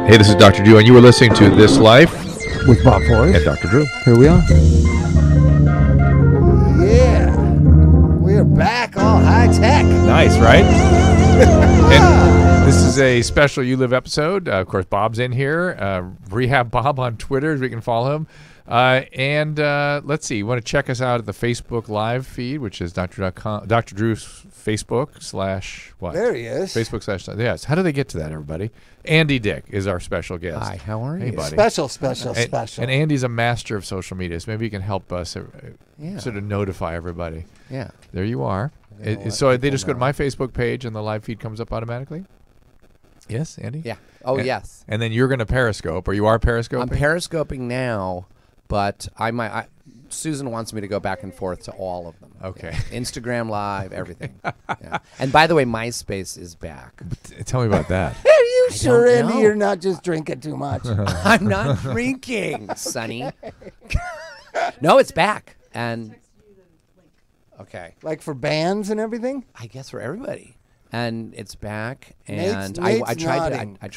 Hey, this is Dr. Drew, and you were listening to This Life with Bob Forrest and Dr. Drew. Here we are. Yeah, we're back, all high tech. Nice, right? And this is a special You Live episode. Of course, Bob's in here. Rehab Bob on Twitter, as we can follow him. Let's see. You want to check us out at the Facebook live feed, which is Dr. Drew's Facebook / what? There he is. Facebook / yes. How do they get to that, everybody? Andy Dick is our special guest. Hi, how are Hey, you? buddy. Special. And Andy's a master of social media, so maybe you can help us Yeah. sort of notify everybody. Yeah. There you are. So they just go to my Facebook page and the live feed comes up automatically? Yes, Andy? Yeah. Oh, yes. And then you're going to Periscope, or you are Periscoping? I'm Periscoping now, but Susan wants me to go back and forth to all of them. Okay. Yeah. Instagram Live, everything. Yeah. And by the way, MySpace is back. Tell me about that. Are you sure, don't Andy, know. you're not just drinking too much? I'm not drinking, Sonny. No, it's back. And okay, Like for bands and everything? I guess for everybody. And it's back. Nate's And I tried nodding, I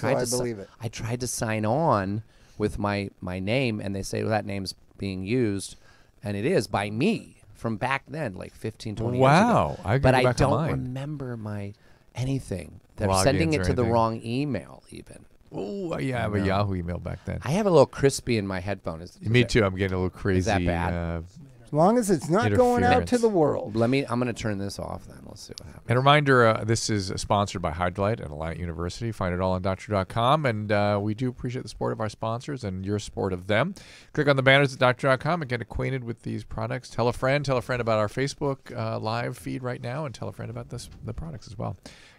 tried to sign on with my name, and they say, well, that name's being used, and it is by me from back then, like 15, 20 years Wow. ago. I can But go I back to don't mine. remember my anything. They're Logins sending or it to the anything. wrong email even. Oh, yeah, I have a Yahoo email back then. I have a little crispy in my headphone. Me too. I'm getting a little crazy. that bad? As long as it's not going out to the world. I'm going to turn this off then. Let's see what happens. And a reminder, this is sponsored by Hydrolite and Alliant University. Find it all on doctor.com. And we do appreciate the support of our sponsors and your support of them. Click on the banners at doctor.com and get acquainted with these products. Tell a friend about our Facebook live feed right now, and tell a friend about the products as well.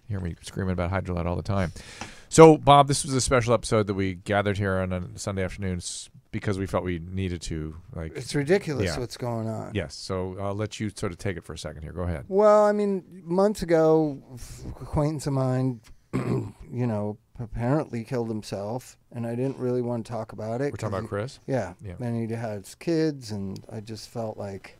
You hear me screaming about Hydrolite all the time. So, Bob, this was a special episode that we gathered here on a Sunday afternoon because we felt we needed to. It's ridiculous Yeah. what's going on. Yes, so I'll let you sort of take it for a second here. Go ahead. Well, I mean, months ago, acquaintance of mine, apparently killed himself, and I didn't really want to talk about it. We're talking about Chris? Yeah. Yeah. And he had his kids, and I just felt like,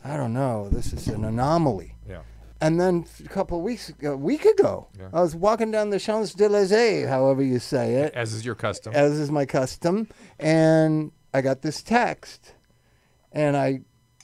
I don't know, this is an anomaly. Yeah. And then a week ago, Yeah. I was walking down the Champs-Élysées, however you say it, As is your custom. as is my custom, and I got this text, and I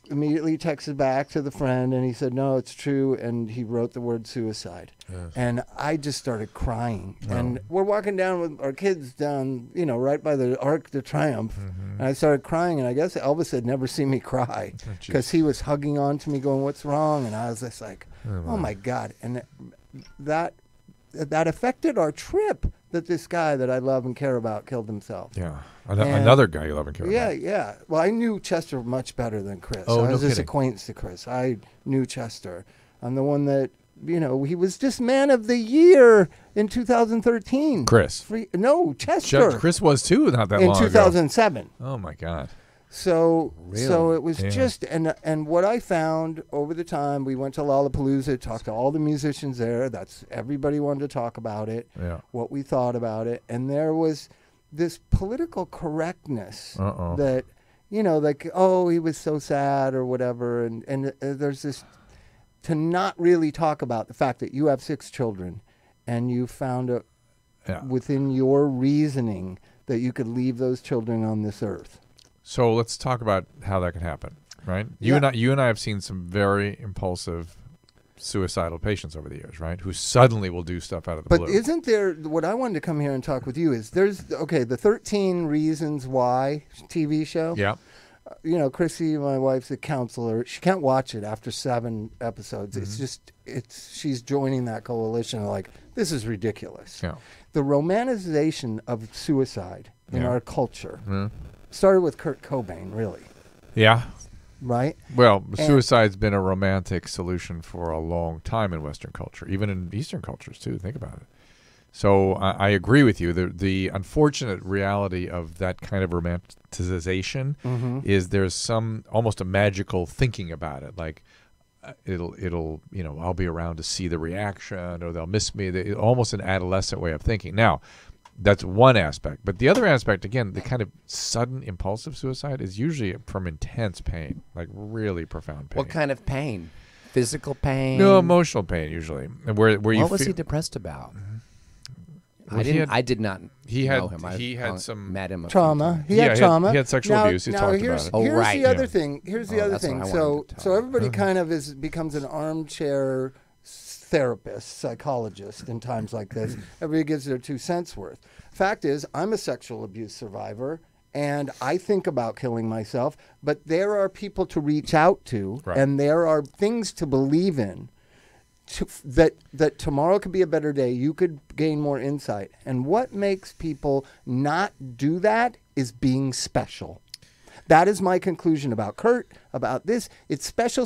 immediately texted back to the friend, and he said, no, it's true, and he wrote the word suicide. Yes. And I just started crying. Oh. And we're walking down with our kids down, right by the Arc de Triomphe, and I started crying, and I guess Elvis had never seen me cry because he was hugging on to me going, what's wrong? And I was just like, oh my God. And that affected our trip, that this guy that I love and care about killed himself. Yeah. Another guy you love and care about. Yeah. Well, I knew Chester much better than Chris. Oh, I no was just kidding. acquaintance to Chris. I knew Chester. I'm the one that, he was just man of the year in 2013. Chris. No, Chester. Chris was too not that in long ago. 2007. Oh, my God. So it was Yeah. just, and what I found over the time, we went to Lollapalooza, talked to all the musicians there. Everybody wanted to talk about it, Yeah. what we thought about it. And there was this political correctness Uh-oh. that, like, oh, he was so sad or whatever. And there's this, to not really talk about the fact that you have 6 children and you found within your reasoning that you could leave those children on this earth. So let's talk about how that can happen, right? Yeah. You and I have seen some very impulsive suicidal patients over the years, right? Who suddenly will do stuff out of the But blue. isn't there, what I wanted to come here and talk with you is the 13 Reasons Why TV show. Yeah. Chrissy, my wife's a counselor. She can't watch it after 7 episodes. She's joining that coalition. Like, this is ridiculous. Yeah. The romanticization of suicide in our culture Mhm. started with Kurt Cobain, really, Yeah. right? Well, suicide's been a romantic solution for a long time in Western culture, even in Eastern cultures too. Think about it. So I agree with you. The unfortunate reality of that kind of romanticization is there's some almost a magical thinking about it, like it'll I'll be around to see the reaction, or they'll miss me. Almost an adolescent way of thinking. Now, that's one aspect, but the other aspect, again, the kind of sudden impulsive suicide is usually from intense pain, like really profound pain. What kind of pain? Physical pain? No, emotional pain usually. Where you What was feel, he depressed about? Well, I did not. He know had him. I he had some met him. Trauma. He Yeah, had trauma. he had sexual abuse. He talked here's, about it. Here's right. the other Yeah. thing. Here's the Oh, other that's what thing. I So wanted to talk so everybody Okay. kind of becomes an armchair therapist, psychologist in times like this. Everybody gives their 2 cents worth. Fact is, I'm a sexual abuse survivor. And I think about killing myself, but there are people to reach out to, Right. and there are things to believe in. That tomorrow could be a better day. You could gain more insight. And what makes people not do that is being special. That is my conclusion about Kurt, about this. It's special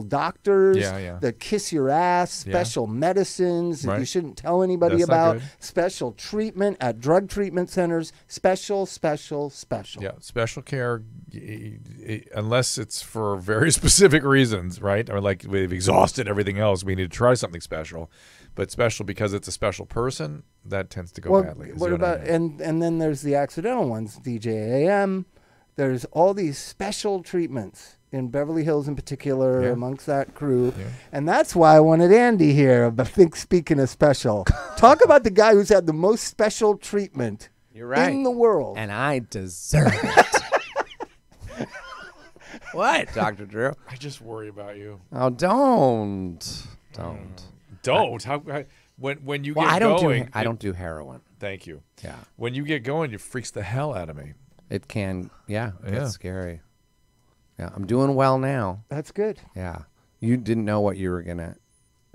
doctors that kiss your ass, special medicines that you shouldn't tell anybody That's not about, good. special treatment at drug treatment centers, special. Yeah, special care, unless it's for very specific reasons, right? Or like we've exhausted everything else, we need to try something special. But special because it's a special person, that tends to go badly. What about and then there's the accidental ones, DJAM. There's all these special treatments in Beverly Hills in particular amongst that crew. Yeah. And that's why I wanted Andy here. But speaking of special, talk about the guy who's had the most special treatment in the world. And I deserve it. What, Dr. Drew? I just worry about you. Oh, don't. How when you get I don't going, I don't do heroin. Thank you. Yeah. When you get going, it freaks the hell out of me. It can, it's scary. Yeah, I'm doing well now. That's good. Yeah. You didn't know what you were going to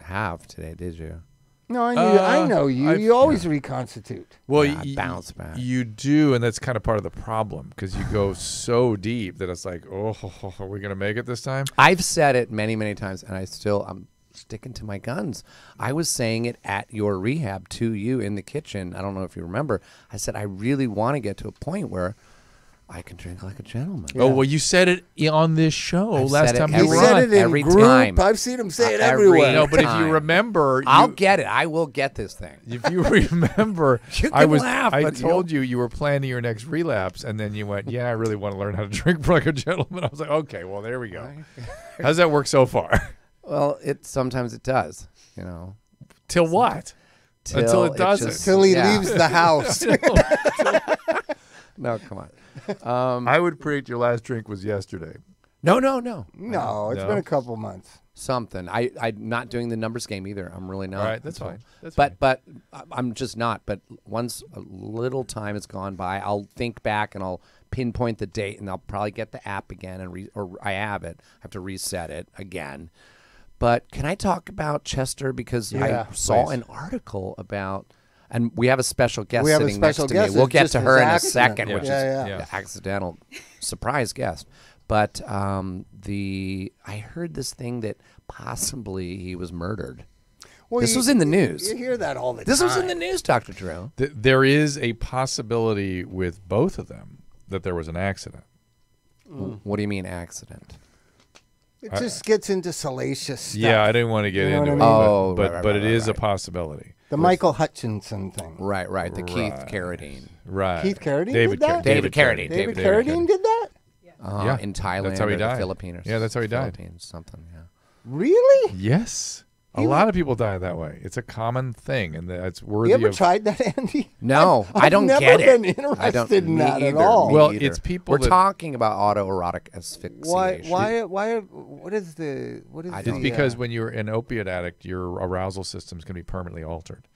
have today, did you? No, I know you. You always reconstitute. Well, I bounce back. You do, and that's kind of part of the problem because you go so deep that it's like, oh, are we going to make it this time? I've said it many, many times, and I'm sticking to my guns. I was saying it at your rehab to you in the kitchen. I don't know if you remember. I said, I really want to get to a point where I can drink like a gentleman. Yeah. Oh, well, you said it on this show last time you He were said on. it in every group. time. I've seen him say it Every everywhere. No, but if you time. remember, I'll get it. I will get this thing. If you remember, You can laugh, I but told you were planning your next relapse, and then you went, "Yeah, I really want to learn how to drink like a gentleman." I was like, "Okay, well, there we go." How's that work so far? Well, sometimes it does. You know, Till what? Until it doesn't. Till he leaves the house. No, come on. I would predict your last drink was yesterday. No. No, it's been a couple months. Something. I'm not doing the numbers game either. I'm really not. All right, that's fine. But I'm just not. But once a little time has gone by, I'll think back and I'll pinpoint the date, and I'll probably get the app again, or I have it. I have to reset it again. But can I talk about Chester? Because I saw an article about, and we have a special guest sitting next to me. We'll get to her in a second, which is the accidental surprise guest. But I heard this thing that possibly he was murdered. Well, this was in the news. You hear that all the time. This was in the news, Dr. Drew. There is a possibility with both of them that there was an accident. What do you mean accident? It just gets into salacious stuff. Yeah, I didn't want to get into it, but it is a possibility. The Michael Hutchinson thing. Right. The Keith Carradine. Right. Keith Carradine David did that? David Carradine. David Carradine did that? Yeah. In Thailand, That's how he or died. the Philippines. Yeah, that's how he died. Philippines, something, yeah. Really? Yes. A lot of people die that way. It's a common thing, and that's worthy You ever of... tried that, Andy? No, I don't I've get never it. been I don't interested in that at either, all. me Well, either. it's people We're that- talking about autoerotic asphyxiation. Why? What is the? It's because when you're an opiate addict, your arousal system's going to be permanently altered.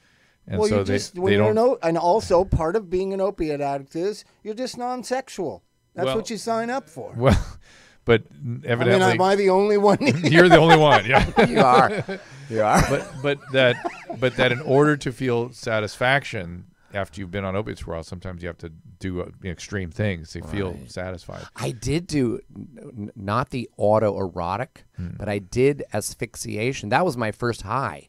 And well, so you just when they you're don't... and also part of being an opiate addict is you're just non-sexual. That's what you sign up for. Well, but evidently... I mean, am I the only one? You're the only one, yeah. You are. You are. But that in order to feel satisfaction after you've been on opiates for a while, sometimes you have to do extreme things to feel satisfied. I did do not the autoerotic, but I did asphyxiation. That was my first high.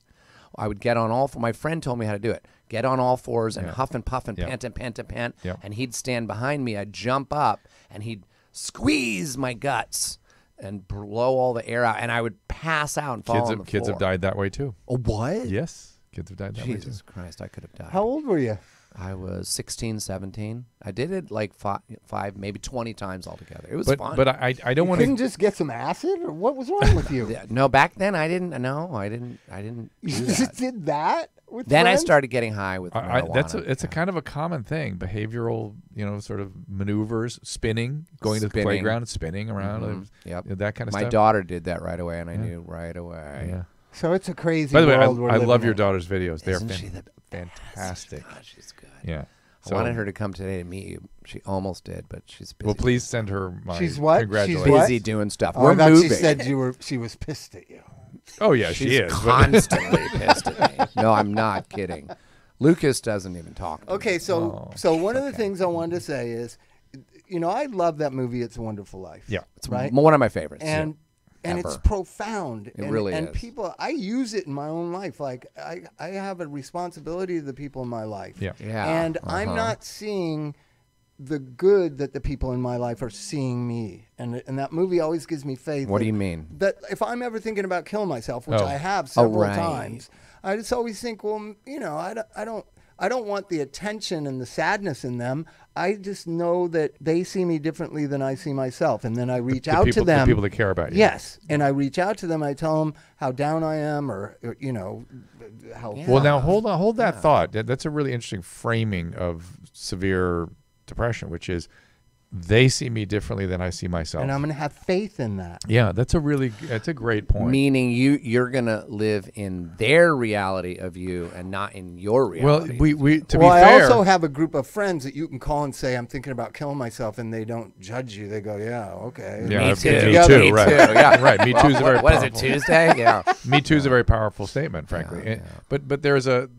I would get on all fours. My friend told me how to do it. Get on all fours and huff and puff and pant and pant and pant. Yep. And he'd stand behind me. I'd jump up and he'd squeeze my guts and blow all the air out. And I would pass out and fall on the floor. Kids have died that way too. Oh, what? Yes. Kids have died that way too. Jesus Christ, I could have died. How old were you? I was 16, 17. I did it like five, maybe 20 times altogether. It was But fun. but I don't You want couldn't to. just get some acid, or what was wrong with you? Yeah, no, back then I didn't. No, I didn't. You Do just that. did that with Then I friends? started getting high with marijuana. It's a kind of a common thing. Behavioral, sort of maneuvers, spinning, going to the Spinning. playground, and spinning around, Yep. that kind of My stuff. daughter did that right away, and I knew right away. Yeah. So it's a crazy By the way, world we're I living love your in. daughter's videos. They're Isn't she the fantastic. God, she's good. Yeah. I wanted her to come today to meet you. She almost did, but she's busy. Well, please send her my She's what? She's congratulations. what? busy doing stuff. Oh, We're I thought moving. she said she was pissed at you. Oh yeah, She's she is. but- constantly pissed at me. No, I'm not kidding. Lucas doesn't even talk to me. Okay, so one of the things I wanted to say is, I love that movie. It's a Wonderful Life. Yeah. It's right. one of my favorites. And it's Ever. profound. It really and is. people, I use it in my own life. Like I have a responsibility to the people in my life. Yeah. Yeah. And I'm not seeing the good that the people in my life are seeing me. And that movie always gives me faith. What that, do you mean? That if I'm ever thinking about killing myself, which Oh. I have several right. times, I just always think, well, I don't want the attention and the sadness in them. I just know that they see me differently than I see myself. And then I reach out to them. The people that care about you. Yes. And I reach out to them. I tell them how down I am or how. Yeah. Well, now hold that thought. That's a really interesting framing of severe depression, which is they see me differently than I see myself. And I'm going to have faith in that. Yeah, that's a great point. Meaning you're gonna live in their reality of you and not in your Well, reality. we to Well, be I fair, also have a group of friends that you can call and say, I'm thinking about killing myself, and they don't judge you. They go, yeah, okay. yeah, Me too. me too, right? Yeah. Right. Me too is a very What is it, powerful. Tuesday? Yeah. Me too is a very powerful statement, frankly. Yeah, And- But there's a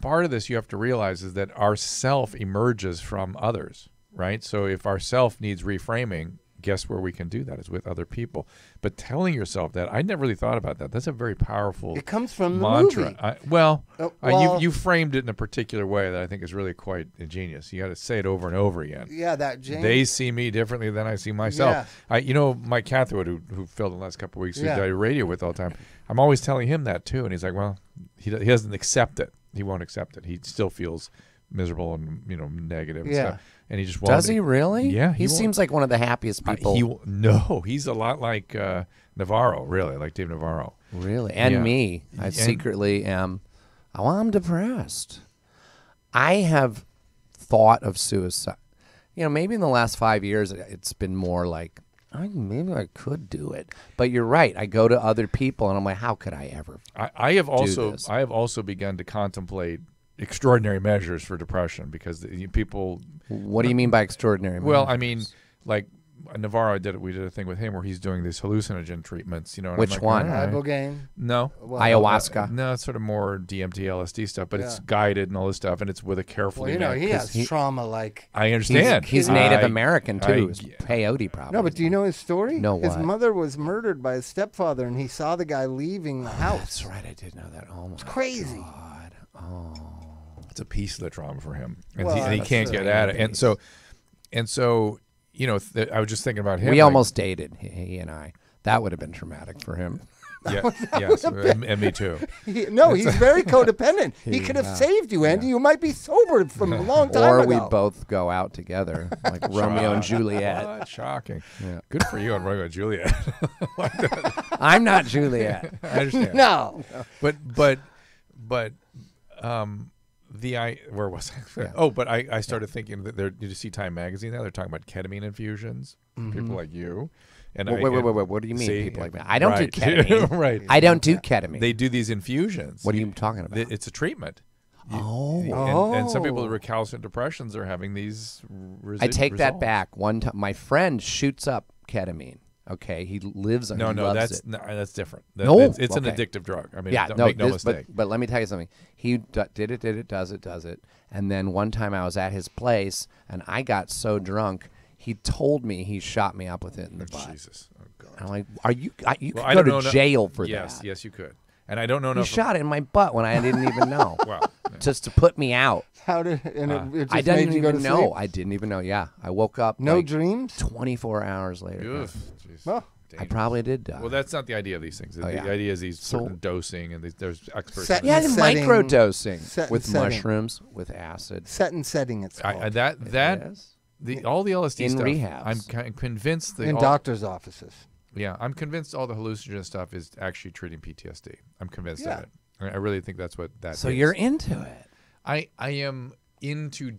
part of this you have to realize is that our self emerges from others, right? So if our self needs reframing, guess where we can do that is with other people. But telling yourself that, I never really thought about that. That's a very powerful It comes from the mantra. movie. Well, well- you framed it in a particular way that I think is really quite ingenious. You got to say it over and over again. Yeah, that James. They see me differently than I see myself. Mike Catherwood, who filled in the last couple of weeks, who Yeah. I radio with all the time. I'm always telling him that too, and he's like, "Well, he doesn't accept it. He won't accept it. He still feels miserable and negative and Yeah. stuff, and he just won't." Does he really? Yeah, He won't. seems like one of the happiest people. No, he's a lot like Navarro, really, like Dave Navarro. Really? And Yeah. me. I And- secretly am. Oh, I'm depressed. I have thought of suicide. Maybe in the last 5 years, it's been more like, maybe I could do it. But you're right. I go to other people, and I'm like, how could I ever? I have this. also begun to contemplate extraordinary measures for depression because people. What do you mean by extraordinary? Well, measures? I mean, like Navarro we did a thing with him where he's doing these hallucinogen treatments. And Which I'm like, one? all right. Ibogaine. No. Well, Ayahuasca. No, it's sort of more DMT, LSD stuff, but it's Yeah. guided and all this stuff, and it's with a carefully. Well, he has he- trauma like. I understand. He's Native I- American, too. It's peyote, probably. No, but do you know his story? No, his what? mother was murdered by his stepfather, and he saw the guy leaving the house. That's right. I did know that. Oh, my Crazy. God. Oh. It's a piece of the trauma for him, and Well, he that's can't the get at it. And so, I was just thinking about him. We like- almost dated, he and I. That would have been traumatic for him. Yeah, yes, and me too. He's very codependent. He could have saved you, Andy. You might be sober from a long time Or ago. we'd both go out together, like Romeo and Juliet. What? Shocking. Yeah. Good for you on Romeo and Juliet. I'm not Juliet. I understand. No. But where was I? Yeah. Oh, but I started thinking that did you see Time Magazine now? They're talking about ketamine infusions. People like you. And Wait. What do you mean, See? people like me? I don't do Right. ketamine. Right. I don't do ketamine. They do these infusions. What are you talking about? It's a treatment. And some people with recalcitrant depressions are having these I take that results. back. One time, my friend shoots up ketamine. Okay, he lives on. No, he loves it. that's different. No? It's an Okay. addictive drug. I mean, Yeah, don't no, make no this- mistake. But let me tell you something. He did it, does it. And then one time I was at his place, and I got so drunk, he told me he shot me up with it in the butt. Jesus. Oh, God. I'm like, are you? You Well, could I go don't to know- jail for yes, that. Yes, you could. And I don't know He enough. shot it in my butt when I didn't even know. Well, Just to put me out. How did it just I made didn't you go even to know. sleep? I didn't even know. Yeah, I woke up No like dreams? 24 hours later. Ugh, jeez. Well, I probably did die. Well, that's not the idea of these things. The idea is these certain dosing, and there's experts. Yeah, the setting, micro dosing with setting. mushrooms, with acid. Set and setting, it's called. All the LSD in stuff. rehabs. I'm convinced in doctors' offices. Yeah, I'm convinced all the hallucinogen stuff is actually treating PTSD. I'm convinced of it. I really think that's what that is. So you're into it. I am into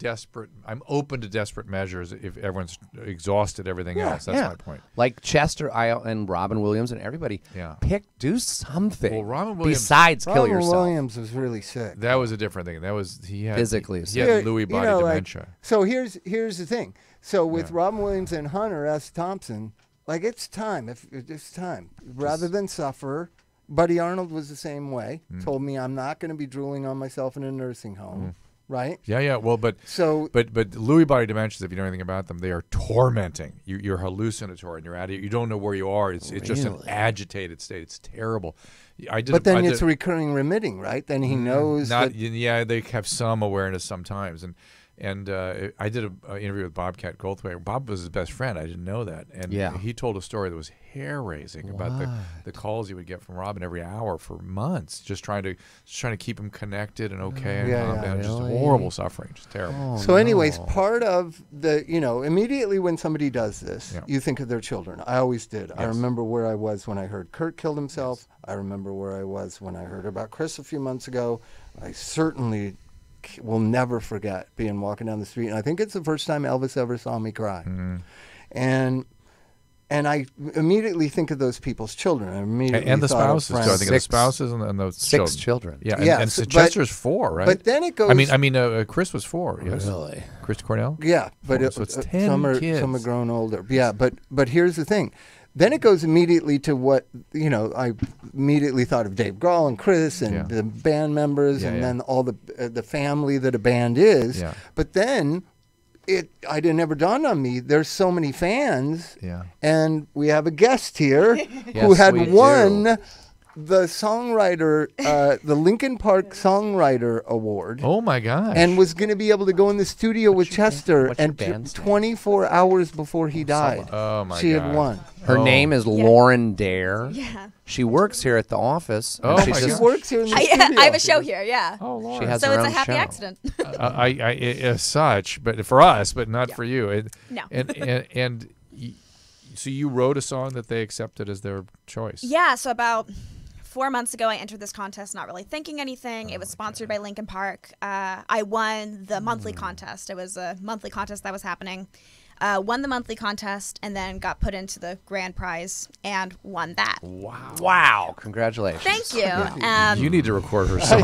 I'm open to desperate measures if everyone's exhausted everything else. That's my point. Like Chester and Robin Williams and everybody. Yeah. Do something. Well, Robin Williams, besides kill yourself. Robin Williams was really sick. That was a different thing. That was he had physically. He had Lewy body dementia. So here's the thing. So with Robin Williams and Hunter S. Thompson, like it's time. If it's time, rather than suffer. Buddy Arnold was the same way. Told me I'm not going to be drooling on myself in a nursing home. Right? Yeah. Well, but Lewy body dementias, if you know anything about them, they are tormenting. You're hallucinatory, and you're out of. You don't know where you are. It's just an agitated state. It's terrible. It's recurring remitting, right? Then he knows. They have some awareness sometimes, and I did an interview with Bobcat Goldthwait. Bob was his best friend. I didn't know that, and he told a story that was hair-raising about the calls he would get from Robin every hour for months, just trying to keep him connected and okay. And just horrible suffering, just terrible. Anyways, part of the immediately when somebody does this, you think of their children. I always did. Yes. I remember where I was when I heard Kurt killed himself. Yes. I remember where I was when I heard about Chris a few months ago. I certainly will never forget being walking down the street, and I think it's the first time Elvis ever saw me cry. And I immediately think of those people's children. I immediately and the thought spouses. of So I think of the spouses and the 6 children. Yeah, and Chester's 4, right? But then it goes. I mean, Chris was 4. Yes. Really? Chris Cornell. Yeah, but so it's 10 kids. Some are grown older. Yeah, but here's the thing. Then it goes immediately to what, I immediately thought of Dave Grohl and Chris and the band members and then all the family that a band is. Yeah. But then it never dawned on me, there's so many fans. Yeah. And we have a guest here who had won the songwriter, the Lincoln Park Songwriter Award. Oh my gosh! And was going to be able to go in the studio with Chester, and 24 hours before he died, she had won. Her name is Lauren Dare. Yeah. She works here at the office. She works here in the studio. I have a show here. Yeah. Oh Lord. She has so her it's own a happy show. accident. As such, but for us, but not for you. No. And so you wrote a song that they accepted as their choice. Yeah. So about 4 months ago, I entered this contest not really thinking anything. It was sponsored by Lincoln Park. I won the monthly contest. It was a monthly contest that was happening. Won the monthly contest and then got put into the grand prize and won that. Wow. Congratulations. Thank you. You need to record her song.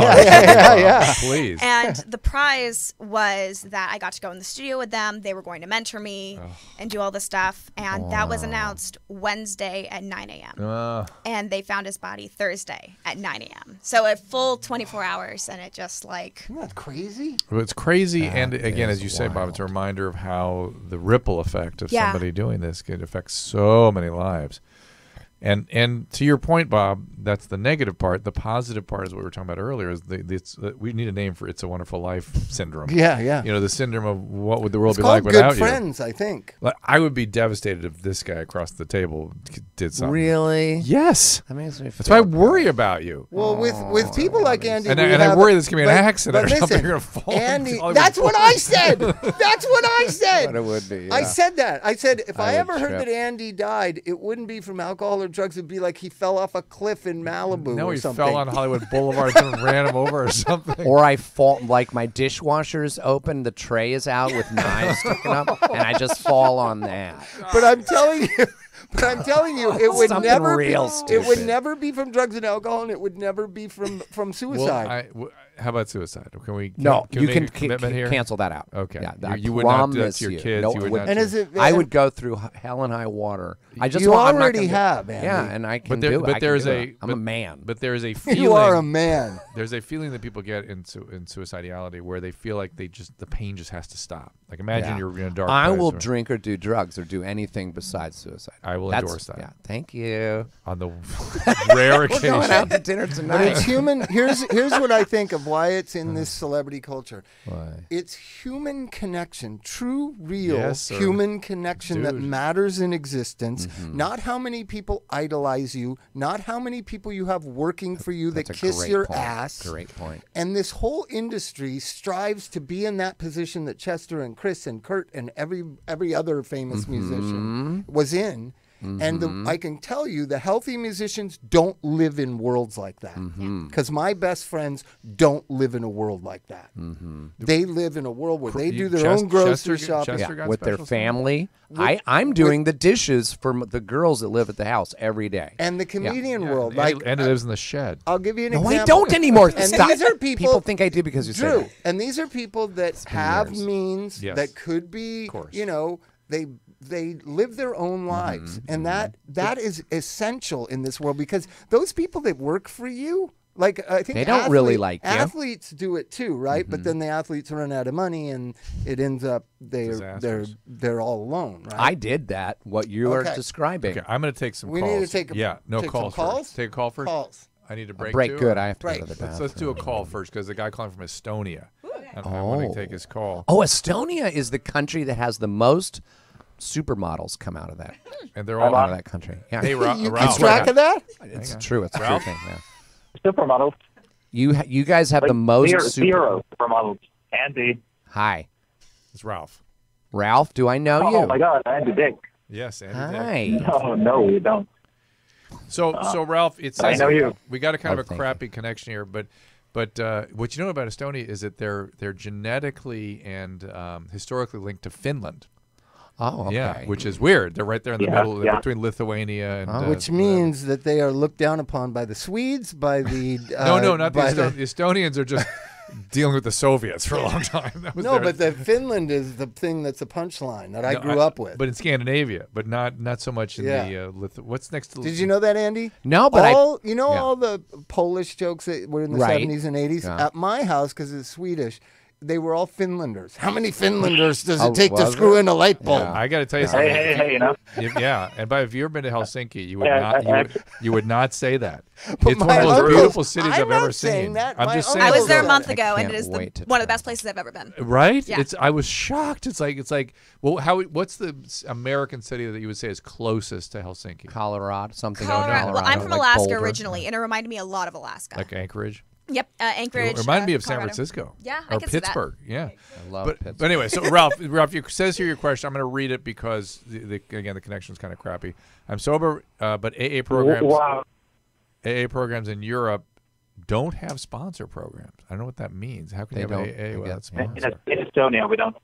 Please. And the prize was that I got to go in the studio with them. They were going to mentor me and do all this stuff. And that was announced Wednesday at 9 a.m. And they found his body Thursday at 9 a.m. So a full 24 hours. And it just Isn't that crazy? Well, it's crazy. And again, as you say, Bob, it's a reminder of how the ripple effect of somebody doing this could affect so many lives. And to your point, Bob, that's the negative part. The positive part is what we were talking about earlier. Is we need a name for "It's a Wonderful Life" syndrome. Yeah. The syndrome of what would the world it's be like without good friends, I think. I would be devastated if this guy across the table did something. Really? Yes. That makes me feel that's why I worry about you. Well, with people like Andy, and I worry this can be an accident or something. You're gonna fall. Andy, that's what I said. That's what I said. But it would be. Yeah. I said that. I said if I ever heard that Andy died, it wouldn't be from alcohol or drugs. It'd be like he fell off a cliff in Malibu or something. No, he fell on Hollywood Boulevard and ran him over or something. Or I fall, like my dishwasher's open, the tray is out with knives sticking up, and I just fall on that. But I'm telling you, it would never real be. Stupid. It would never be from drugs and alcohol, and it would never be from suicide. How about suicide? Can we? No, you can commitment here. Cancel that out. Okay, yeah, you would not do that to your kids. No, you would not. And I would go through hell and high water. You already have, Andy. Yeah, and I can do it. But there's I'm a man. But there is a feeling. You are a man. There's a feeling that people get in suicidality where they feel like the pain just has to stop. Like imagine you're in a dark place. I will drink or do drugs or do anything besides suicide. I will endorse that. Yeah, thank you. On the rare occasion. We're going out to dinner tonight. But it's human. Here's what I think of of why it's in this celebrity culture. Why? It's human connection, true, real Yes, sir. human connection that Dude. matters in existence. Mm-hmm. Not how many people idolize you, not how many people you have working for you that That's a kiss great your point. ass. Great point. And this whole industry strives to be in that position that Chester and Chris and Kurt and every other famous Mm-hmm. musician was in. And I can tell you, the healthy musicians don't live in worlds like that. Because my best friends don't live in a world like that. They live in a world where they do their own grocery shopping. Chester got With their special stuff? family. I'm doing the dishes for the girls that live at the house every day. And the comedian Yeah, world, and like Andy lives in the shed. I'll give you an No, example. I don't anymore. And Stop. these are people think I do because you said Drew, that. and these are people that have years. means Yes. that could be, course. you know, they live their own lives, and that is essential in this world because those people that work for you, like I think They don't really like you. athletes do it too, right? But then the athletes run out of money, and it ends up Disasters. they're all alone, right? I did that. What you are Okay. describing. Okay, I'm going to take some We calls. need to take no take some calls. calls? First. Take a call first. Calls. I need to break. Break. too, Good. or- I have to Right. go to the bathroom. Let's do a call first because the guy calling from Estonia. And I want to take his call. Oh, Estonia is the country that has the most supermodels come out of that. And they're all Out of that country. Yeah. Hey, You keep Ralph. track of that? It's true. It's a true Ralph? thing. Yeah. Supermodels. You guys have the most zero supermodels. Andy. Hi, It's Ralph. Ralph. Do I know you? Oh my God, Andy Dick. Yes, Andy. Dick. Hi. Oh no, we don't. So Ralph, it I says know you. we got a kind Oh, of a thank crappy connection here, but what you know about Estonia is that they're genetically and historically linked to Finland. Oh, okay. Yeah, which is weird. They're right there in the Yeah, middle yeah. between Lithuania and Which means that they are looked down upon by the Swedes, by the no, not the, by the Estonians are just dealing with the Soviets for a long time. That was No, their- but the Finland is the thing that's a punchline that I No, grew up with. But in Scandinavia, but not so much in Yeah. the what's next to Did you know that, Andy? No, but all yeah. all the Polish jokes that were in the Right. 70s and 80s Yeah. at my house because it's Swedish. They were all Finlanders. How many Finlanders does Oh, it take to was screw it? in a light bulb? Yeah. I got to tell you something. Hey, you know. Yeah, and if you've ever been to Helsinki, you would Yeah, not you would not say that. But It's one my of those uncles- beautiful cities I'm I've not ever saying seen. that. I'm My just saying. I was uncles there a said month I ago, and can't it is wait to one of the try. best places I've ever been. Right? Yeah. I was shocked. It's like well, what's the American city that you would say is closest to Helsinki? Colorado, something. Colorado. Well, I'm from like Alaska Boulder. originally, and it reminded me a lot of Alaska. Like Anchorage? Yep, Anchorage. It reminded me of San Colorado. Francisco. Yeah, I or could see that. Pittsburgh. Yeah. I love But Pittsburgh. anyway, so Ralph, it says here your question. I'm going to read it because again the connection is kind of crappy. I'm sober, but AA programs. Wow. AA programs in Europe don't have sponsor programs. I don't know what that means. How can They you have don't, AA I without guess. sponsor? In Estonia, we don't.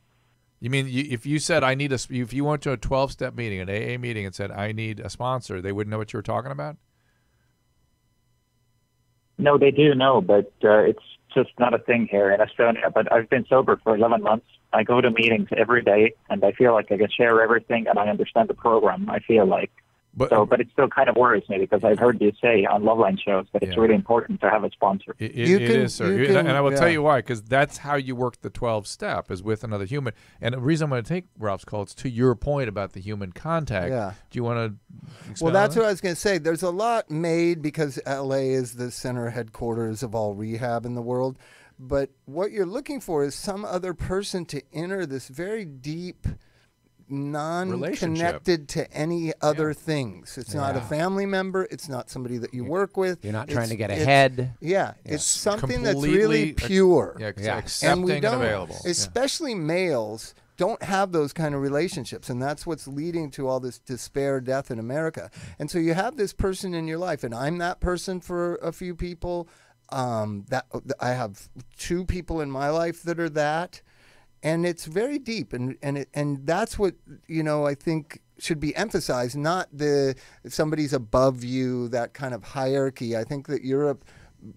You mean if you said I need if you went to a 12-step meeting, an AA meeting, and said I need a sponsor, they wouldn't know what you were talking about? No, they do know, but it's just not a thing here in Estonia. But I've been sober for 11 months. I go to meetings every day, and I feel like I can share everything, and I understand the program. I feel like. But it still kind of worries me because I've heard you say on Loveline shows that it's Yeah. really important to have a sponsor. It You can- is, sir. you can- And I will tell yeah. you why, because that's how you work the 12-step is with another human. And the reason I'm going to take Ralph's call is to your point about the human contact. Yeah. Do you want to Well, that's what I was going to say. There's a lot made because LA is the center headquarters of all rehab in the world. But what you're looking for is some other person to enter this very deep, non-connected to any other things. It's not a Yeah. family member. It's not somebody that you work with. You're not trying to get it's- ahead. Yeah, it's something that's Completely really pure. Yeah, Yeah. accepting And we don't, available. especially males, don't have those kind of relationships, and that's what's leading to all this despair, death in America. And so you have this person in your life, and I'm that person for a few people. That I have two people in my life that are that, and it's very deep, and that's what I think should be emphasized. Not somebody's above you, that kind of hierarchy. I think that Europe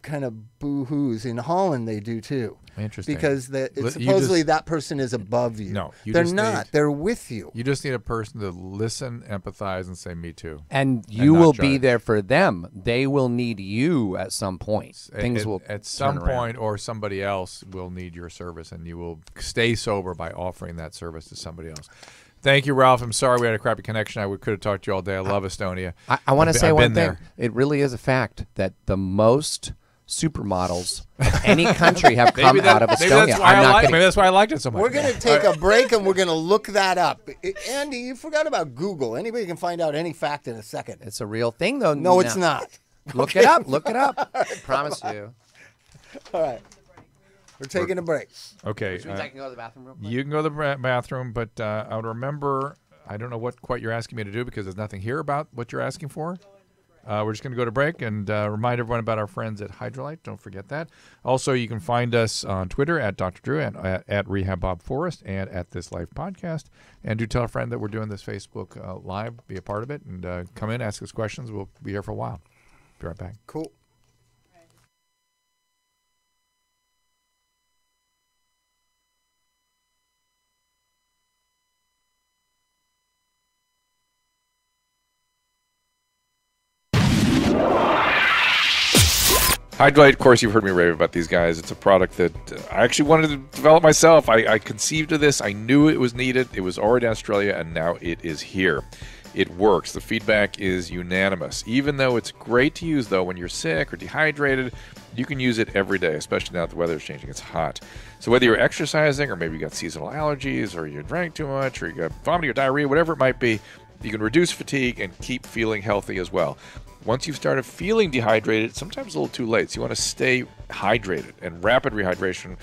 kind of boo-hoos. In Holland they do too. Interesting. Because You supposedly just- that person is above you. No, you they're just not. need- They're with you. You just need a person to listen, empathize, and say, me too. And you not will be judge. there for them. They will need you at some point. Things At- will at some turn around. point, or somebody else will need your service, and you will stay sober by offering that service to somebody else. Thank you, Ralph. I'm sorry we had a crappy connection. I could have talked to you all day. I love Estonia. I want to I've say been one thing. there. It really is a fact that the most supermodels of any country have come out of Estonia. Maybe that's why I liked it so much. We're going to take a break and we're going to look that up. Andy, you forgot about Google. Anybody can find out any fact in a second. It's a real thing, though. No, it's not. Look it up. Look it up. I promise you. All right. We're taking a break. Okay. I can go to the bathroom real quick. You can go to the bathroom, but I would remember, I don't know what quite you're asking me to do because there's nothing here about what you're asking for. We're just going to go to break and remind everyone about our friends at Hydrolite. Don't forget that. Also, you can find us on Twitter at Dr. Drew and at Rehab Bob Forrest and at This Life Podcast. And do tell a friend that we're doing this Facebook Live. Be a part of it and come in, ask us questions. We'll be here for a while. Be right back. Cool. Hydrolite, of course, you've heard me rave about these guys. It's a product that I actually wanted to develop myself. I conceived of this. I knew it was needed. It was already in Australia, and now it is here. It works. The feedback is unanimous. Even though it's great to use, though, when you're sick or dehydrated, you can use it every day, especially now that the weather is changing. It's hot. So whether you're exercising or maybe you got seasonal allergies or you drank too much or you got vomiting or diarrhea, whatever it might be, you can reduce fatigue and keep feeling healthy as well. Once you've started feeling dehydrated, sometimes a little too late. So you want to stay hydrated. And rapid rehydration,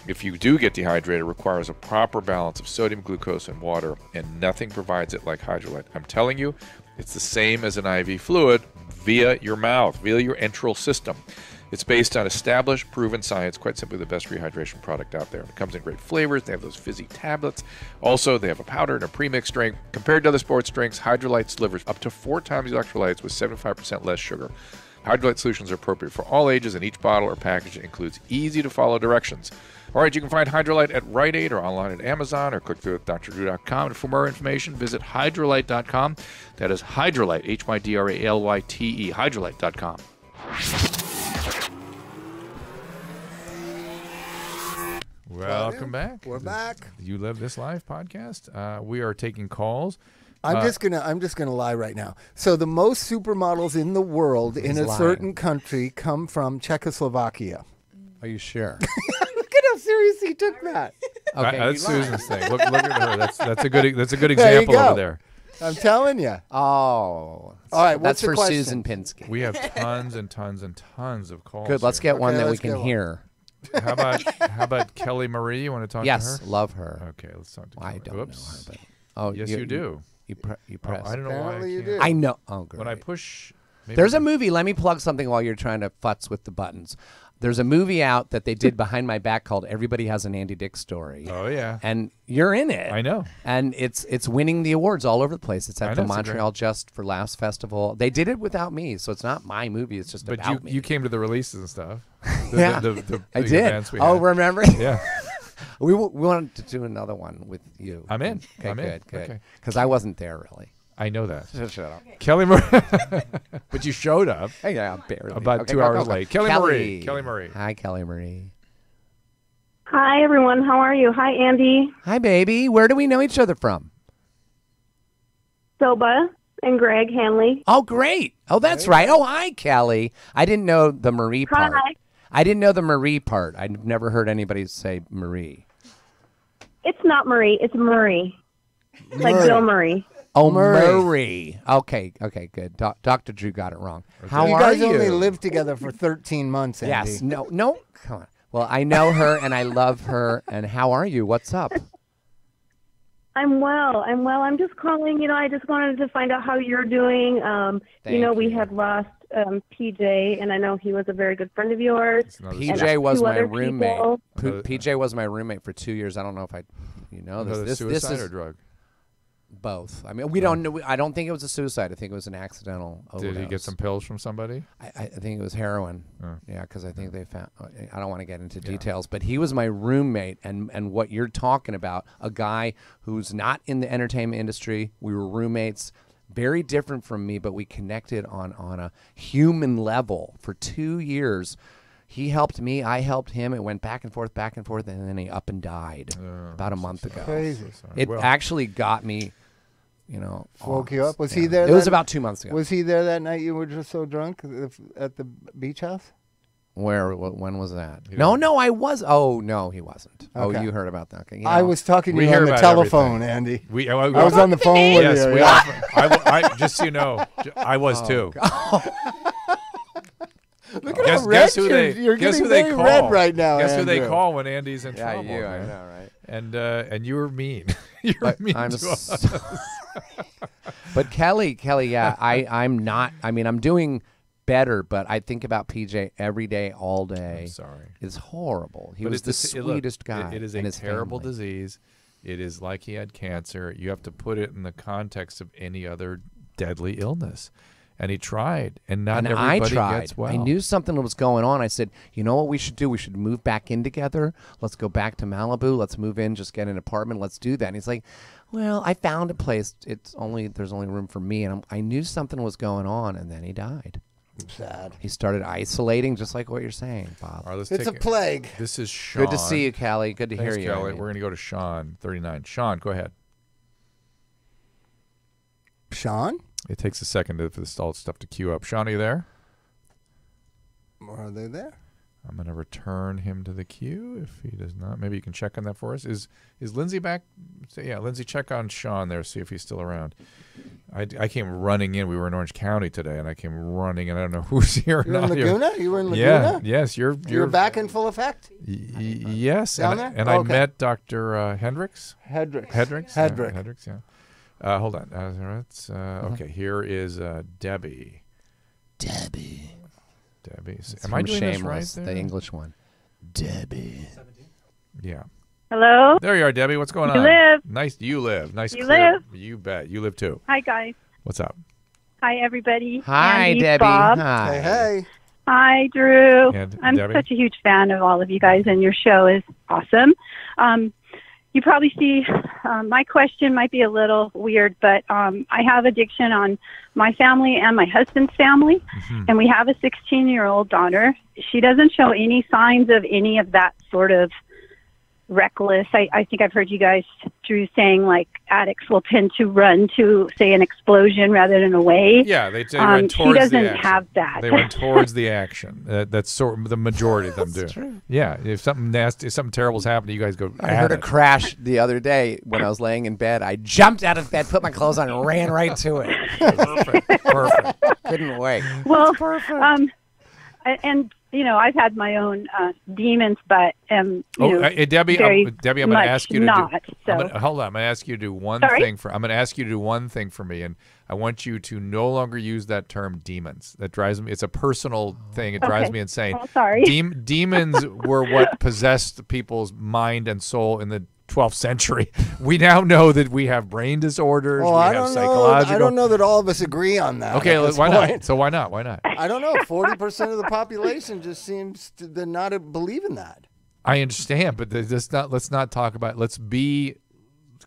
if you do get dehydrated, requires a proper balance of sodium, glucose, and water. And nothing provides it like Hydrolite. I'm telling you, it's the same as an IV fluid via your mouth, via your enteral system. It's based on established, proven science, quite simply the best rehydration product out there. It comes in great flavors. They have those fizzy tablets. Also, they have a powder and a premixed drink. Compared to other sports drinks, Hydrolite delivers up to 4 times the electrolytes with 75% less sugar. Hydrolite solutions are appropriate for all ages, and each bottle or package includes easy-to-follow directions. All right, you can find Hydrolite at Rite Aid or online at Amazon or click through at drdrew.com. And for more information, visit hydrolite.com. That is Hydrolite, Hydralyte, hydrolite.com. Welcome back. We're back. You Live This Life podcast. We are taking calls. I'm just gonna lie right now. So the most supermodels in the world in a certain country come from Czechoslovakia. Are you sure? Look at how serious he took that. Okay, that's Susan's thing. Look at her. That's a good example over there. I'm telling you. Oh, all right. That's what's the for question? Susan Pinsky. We have tons and tons and tons of calls. Good. Let's here. get one that we let's can get one. hear. How about Kelly Marie? You want to talk to her? Yes, love her. Okay, let's talk to I Kelly. don't Oops. know her, but Yes, you do. You press. I don't know why I Apparently you can't. do. I know. Oh, great. When I push, maybe There's a movie. Let me plug something while you're trying to futz with the buttons. There's a movie out that they did behind my back called Everybody Has an Andy Dick Story. Oh yeah, And you're in it. I know. And it's winning the awards all over the place. It's I at know, the it's a Montreal Just for Laughs Festival. They did it without me, so it's not my movie. It's just But about me. you came to the releases and stuff. Yeah. The I big did. events we Oh, had. remember? Yeah, we wanted to do another one with you. I'm in. Okay, I'm in. good. Okay. Because I wasn't there really. I know that. Shut up. Kelly Marie, but you showed up. Hey, yeah, barely. About Okay, 2 go, hours go, go. late. Kelly Marie. Kelly Marie. Hi, Kelly Marie. Hi, everyone. How are you? Hi, Andy, Hi, baby. Where do we know each other from? Soba, and Greg Hanley. Oh, great. Oh, that's right. Oh, hi, Kelly. I didn't know the Marie part. Hi. I didn't know the Marie part. I've never heard anybody say Marie. It's not Marie. It's Murray. Like Bill Murray. Oh, Murray. Murray. Okay, good. Dr. Drew got it wrong. How You are guys you? only lived together for 13 months, Andy. Yes. No. Come on. Well, I know her and I love her. And how are you? What's up? I'm well. I'm just calling. I just wanted to find out how you're doing. Thank We you. had lost PJ, and I know he was a very good friend of yours. It's another PJ story. was two my other roommate. people. PJ was my roommate for 2 years. I don't know if Another this suicide is or drug? both. I mean, we don't know. I don't think it was a suicide. I think it was an accidental overdose. Did he get some pills from somebody? I think it was heroin. Oh. Yeah, because I think they found. I don't want to get into details, but he was my roommate, and what you're talking about, a guy who's not in the entertainment industry. We were roommates, very different from me, but we connected on a human level for 2 years. He helped me, I helped him. It went back and forth, and then he up and died about a month ago. Crazy. It Well- actually got me, Woke you up? Was he there? It was that- about 2 months ago. Was he there that night you were just so drunk at the beach house? Where? When was that? No, I was. Oh, no, he wasn't. Okay. Oh, you heard about that. Okay. You I know, was talking to We you hear on the about telephone, everything. Andy. I I was on the phone with Yes, you. we yeah. often, I just so you know, I was too. Look at how red you're guess getting who they very call red right now, Guess who they Andrew. call when Andy's in Yeah, trouble? you. I man. know, right? And you were mean. You're But mean I'm to us. But Kelly, yeah, I'm not. I mean, I'm doing better, but I think about PJ every day, all day. I'm sorry. It's horrible. He But was the sweetest guy. It is and a his terrible family. disease. It is like he had cancer. You have to put it in the context of any other deadly illness. And he tried, and not And everybody I tried. gets well. I knew something was going on. I said, you know what we should do? We should move back in together. Let's go back to Malibu. Let's move in, just get an apartment. Let's do that. And he's like, well, I found a place. There's only room for me. And I knew something was going on, and then he died. Sad. He started isolating, just like what you're saying, Bob. All right, let's It's a take plague. This is Sean. Good to see you, Callie. Good to Thanks, hear you. Kelly. Amy. We're going to go to Sean, 39. Sean, go ahead. Sean? It takes a second for this all stuff to queue up. Sean, are you there? Are they there? I'm going to return him to the queue if he does not. Maybe you can check on that for us. Is Lindsay back? Yeah, Lindsay, check on Sean there, see if he's still around. I came running in. We were in Orange County today, and I came running, and I don't know who's here or You're in not here. Laguna? You were in Yeah, Laguna? yes, you're back in full effect? Yes, Down and, there? and Oh, I okay. met Dr. Hendricks. Hedrick. Hedricks? Hedrick. Hedricks, yeah. Hold on. Okay, here is Debbie. Debbie. It's Am I from doing Shameless, this right the there? English one. Debbie. Yeah. Hello. There you are, Debbie. What's going on? You live. Nice. You live. Nice. You clear. live? You bet. You live too. Hi, guys. What's up? Hi, everybody. Hi, Andy, Debbie. Bob. Hi. Hey, hey. Hi, Drew. And I'm Debbie? such a huge fan of all of you guys, and your show is awesome. You probably see my question might be a little weird, but I have addiction on my family and my husband's family, Mm-hmm. and we have a 16-year-old daughter. She doesn't show any signs of any of that sort of reckless. I think I've heard you guys, Drew, saying like addicts will tend to run to, say, an explosion rather than away. Yeah, they run towards she doesn't the action. have that. They run towards the action. That's sort of the majority of them do. true. Yeah, if something nasty, if something terrible's happening, you guys go. I heard a crash the other day when I was laying in bed. I jumped out of bed, put my clothes on, and ran right to it. Perfect. Couldn't wait. Well, and you know, I've had my own demons, but you know, Debbie, very Debbie, I'm going to much ask you to not. do. So Hold on, I'm going to ask you to do one Sorry? thing for. I'm going to ask you to do one thing for me, and I want you to no longer use that term demons. That drives me. It's a personal thing. It drives Okay. me insane. Oh, sorry. Demons were what possessed people's mind and soul in the 12th century. We now know that we have brain disorders. Well, we I have don't know. psychological. I don't know that all of us agree on that. Okay, at this why point. not? So why not? Why not? I don't know. 40% of the population just seems to not believe in that. I understand, but let's not talk about. Let's be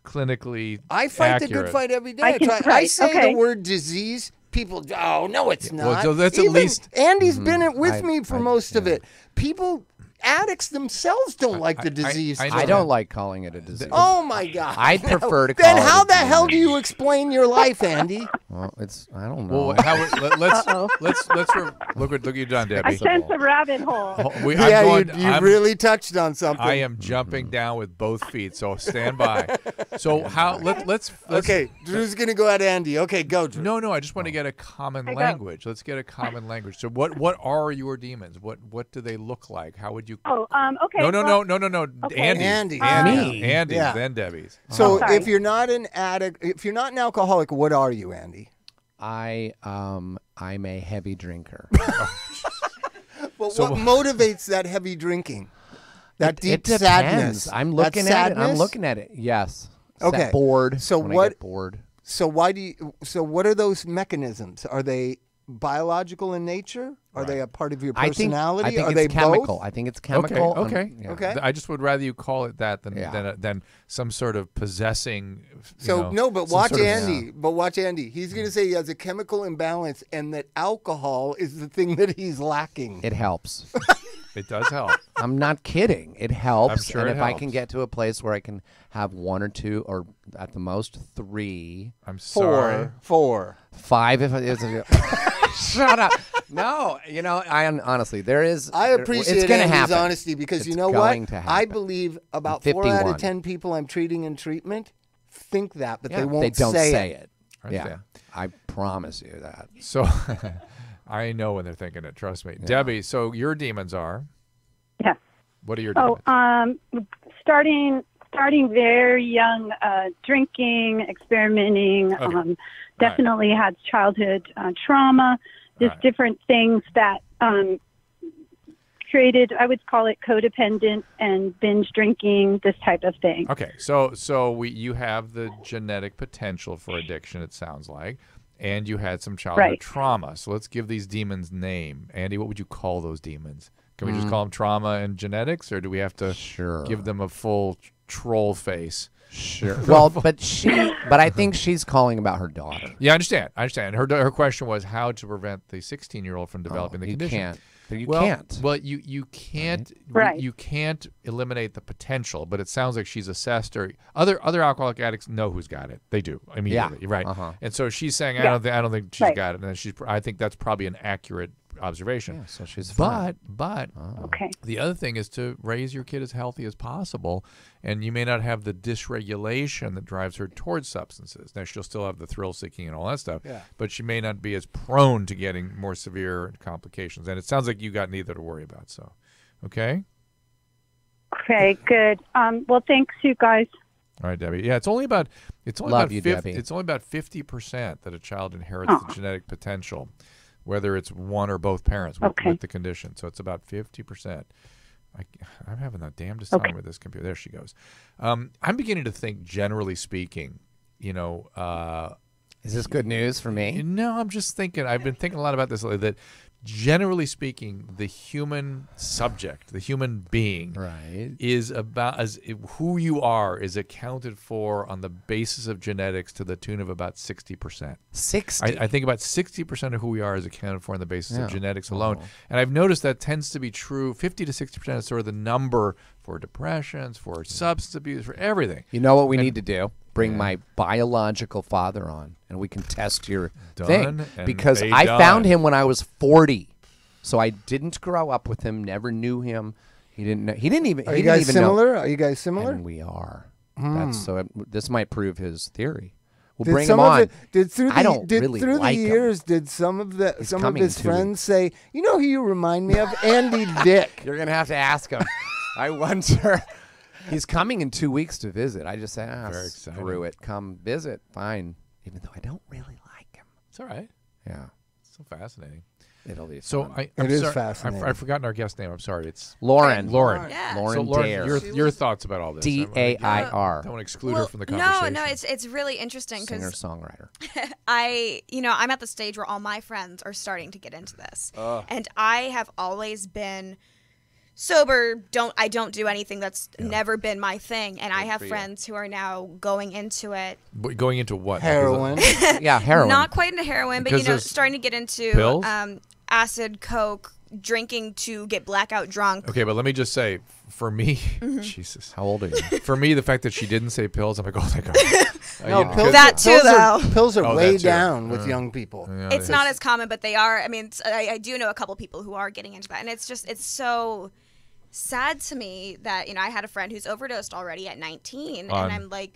clinically. I fight the accurate. good fight every day. I can- I right, say okay. the word disease. People, oh no, it's not. Well, so that's at Even least- Andy's been it with I- me for I- most of yeah. it. People, addicts themselves don't like the disease. I term. I don't like calling it a disease. Oh my God! I'd prefer to Then call it how a the hell do demon. you explain your life, Andy? Well, I don't know. Well, let's Uh-oh. look what you done, I Debbie. sense a rabbit hole. You really touched on something. I am jumping down with both feet, so stand by. So how let's Okay, Drew's gonna go at Andy. Okay, go, Drew. No, I just want to get a common I go. language. Let's get a common language. So what are your demons? What do they look like? How would you? Oh, okay. No. Okay. Andy's. Andy. Andy's, Yeah. then Debbie's. So sorry. if you're not an addict, if you're not an alcoholic, what are you, Andy? I'm a heavy drinker. Well, So- what motivates that heavy drinking? That deep it depends. sadness. I'm That looking at it. I'm sadness? looking at it. Yes. Okay. Bored. So when I what- get bored. So why do you? So what are those mechanisms? Are they biological in nature? Are they a part of your personality? I think are it's they chemical. both? I think it's chemical. Okay. Yeah. Okay. I just would rather you call it that than Yeah. than some sort of possessing. So but some watch sort of- Andy. But watch Andy. He's going to say he has a chemical imbalance, and that alcohol is the thing that he's lacking. It helps. It does help. I'm not kidding. It helps. I'm sure and it if I can helps. get to a place where I can have one or two, or at the most 3, I'm sorry. Four. 5 if it's shut up. No, I honestly, there is. I it's appreciate gonna Andy's happen. honesty because It's you know going what? to I happen. believe about I'm 4 out 51. of 10 people I'm treating in treatment think that, but Yeah, they won't they don't say it. I Yeah, understand. I promise you that. So I know when they're thinking it. Trust me, Debbie. So your demons are. Yeah. What are your demons? Starting very young, drinking, experimenting. Okay. Definitely had childhood trauma. Just different things that created. I would call it codependent and binge drinking. This type of thing. Okay, you have the genetic potential for addiction. It sounds like, and you had some childhood trauma. So let's give these demons name. Andy, what would you call those demons? Can we just call them trauma and genetics, or do we have to give them a full troll face? Sure. Well, but I think she's calling about her daughter. Yeah, I understand. Her question was how to prevent the 16-year-old from developing the condition. You can't. Well, you can't. Right. You can't eliminate the potential, but it sounds like she's assessed, or other alcoholic addicts know who's got it. They do immediately, Yeah. right? Uh-huh. And so she's saying, I don't think she's got it, and I think that's probably an accurate observation. Yeah, so she's fine. But Okay. the other thing is to raise your kid as healthy as possible, and you may not have the dysregulation that drives her towards substances. Now, she'll still have the thrill-seeking and all that stuff, but she may not be as prone to getting more severe complications. And it sounds like you got neither to worry about. So, okay? Okay. Good. Well, thanks, you guys. All right, Debbie. Yeah, it's only about Debbie. It's only about 50% that a child inherits the genetic potential, whether it's one or both parents with the condition. So it's about 50%. I'm having the damnedest time with this computer. There she goes. I'm beginning to think, generally speaking, is this good news for me? No, I'm just thinking. I've been thinking a lot about this lately, that generally speaking, the human subject, the human being, is about who you are is accounted for on the basis of genetics to the tune of about 60%. 60. I think about 60% of who we are is accounted for on the basis of genetics alone, and I've noticed that tends to be true. 50 to 60% is sort of the number for depressions, for substance abuse, for everything. You know what we need to do? Bring my biological father on, and we can test your thing. Because I found him when I was 40, so I didn't grow up with him. Never knew him. He didn't know. He didn't even. Are you guys similar? Are you guys similar? And we are. This might prove his theory. We'll Did bring some him of on. I don't really through like the him. years, did some of his 2 friends say, "You know who you remind me of? Andy Dick." You're gonna have to ask him. I wonder. He's coming in 2 weeks to visit. I just say, Very screw it. Come visit. Fine. Even though I don't really like him. It's all right. Yeah. It's so fascinating. It'll be So fun. I'm It is sorry, fascinating. I've forgotten our guest name. I'm sorry. It's Lauren. Yeah. Lauren So Lauren, Dare. your thoughts about all this? D-A-I-R. Don't exclude her from the conversation. No, it's really interesting because Singer-songwriter. I'm at the stage where all my friends are starting to get into this, and I have always been sober. I don't do anything. That's never been my thing, and I have friends who are now going into it. Going into what? Heroin. Yeah, heroin. Not quite into heroin, but Because there's starting to get into pills? acid, coke, drinking to get blackout drunk. Okay, but let me just say, for me, Jesus, How old are you? for me, the fact that she didn't say pills, I'm like, oh, thank God. No, pills, That too, though. Pills are Oh, way that too. down with young people. It's not as common, but they are. I mean, I do know a couple people who are getting into that, and it's so sad to me that I had a friend who's overdosed already at 19, and I'm like,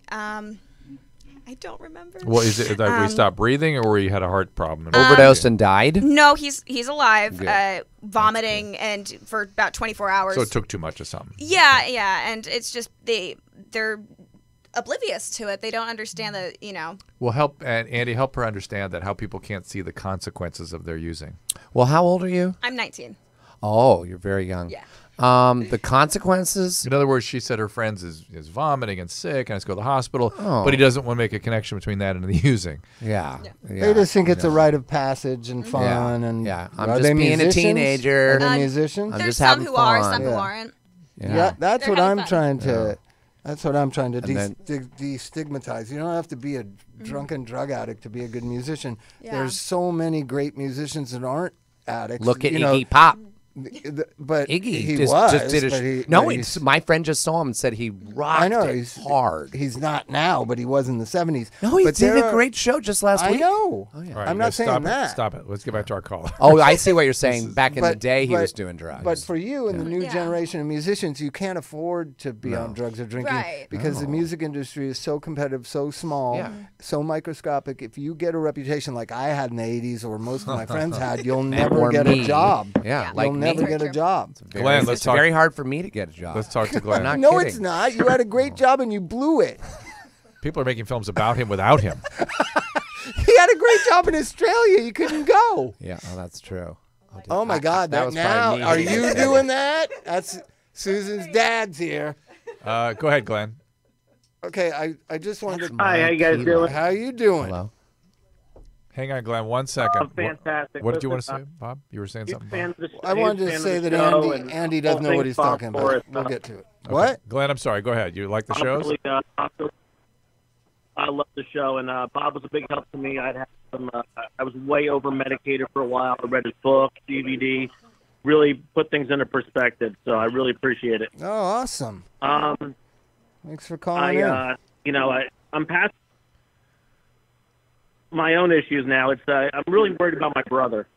I don't remember. Well, is it that we stopped breathing, or he had a heart problem? Overdosed and died? No, he's alive, Good. vomiting, and for about 24 hours. So it took too much of something. Yeah, and it's just they're oblivious to it. They don't understand that, Well, Andy, help her understand that how people can't see the consequences of their using. Well, how old are you? I'm 19. Oh, you're very young. Yeah. The consequences? In other words, she said her friends is vomiting and sick and has to go to the hospital, Oh. but he doesn't want to make a connection between that and the using. Yeah. They just think it's a rite of passage and fun. And I'm are just they being a musicians? teenager. Are they musicians? I'm There's just some having who are, fun. some who Yeah. aren't. Yeah, that's They're what having I'm fun. trying to. That's what I'm trying to And destigmatize. You don't have to be a drunken drug addict to be a good musician. Yeah. There's so many great musicians that aren't addicts. Look at you know, Iggy Pop. But Iggy he just was. did but a he, no. but It's my friend just saw him and said he rocked I know it he's hard. He's not now, but he was in the 70s. No, he but did there a are- great show just last I week. know. Oh, yeah. All right, I'm you not guys, saying stop that. It. Stop it. Let's get back to our call. Oh, I see what you're saying. Back in the But- day, he but- was doing drugs. But for you and the new Yeah. generation of musicians, you can't afford to be on drugs or drinking Right. because the music industry is so competitive, so small, Yeah. so microscopic. If you get a reputation like I had in the 80s or most of my friends had, you'll never or get me. a job. Yeah, Yeah. like You'll me. never Very get a true. job. Glenn, let's it's talk. very hard for me to get a job. Let's talk to Glenn. Not No, kidding. it's not. You had a great job and you blew it. People are making films about him without him. He had a great job in Australia. You couldn't go. Yeah, that's true. Oh my God! that That was now probably me. are you doing that? That's Susan's dad's here. Go ahead, Glenn. Okay, I just wanted to. Hi, how you guys doing? How you doing? Hello. Hang on, Glenn. 1 second. I'm fantastic. What did you want Listen, to say, Bob? You were saying huge something, fan Bob? of the- I wanted huge to fan say of the that show Andy and doesn't know all what he's things talking about. Forest. We'll get to it. Okay. What? Glenn, I'm sorry. Go ahead. You like the I'm shows? really, I love the show, and Bob was a big help to me. I'd had some. I was way over medicated for a while. I read his book, DVD, really put things into perspective. So I really appreciate it. Oh, awesome! Um, Thanks for calling in. I'm past my own issues now. It's I'm really worried about my brother.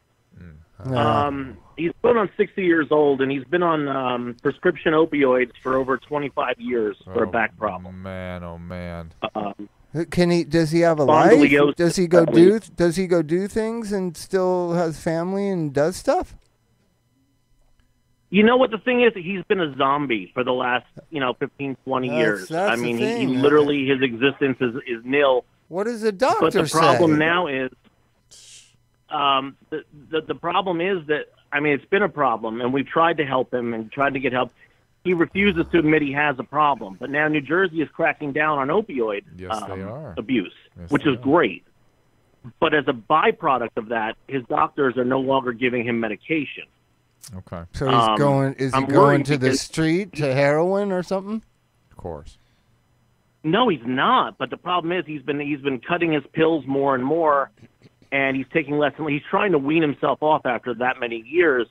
He's going on 60 years old, and he's been on prescription opioids for over 25 years for a back problem. Oh man. Can he? Does he have a life? Spondylosis, Does he go at do? least. Does he go do things and still has family and does stuff? You know what the thing is? He's been a zombie for the last 15, 20 years. That's I the mean, thing. he literally his existence is nil. What does the doctor But the say? problem now is, the problem is that it's been a problem, and we've tried to help him and tried to get help. He refuses to admit he has a problem. But now New Jersey is cracking down on opioid Yes, they are. abuse, Yes, which they is are. great. But as a byproduct of that, his doctors are no longer giving him medication. Okay. So he's going. Is he I'm going worried to the because- street to heroin or something? Of course. No, he's not. But the problem is he's been cutting his pills more and more, and he's taking less and he's trying to wean himself off after that many years.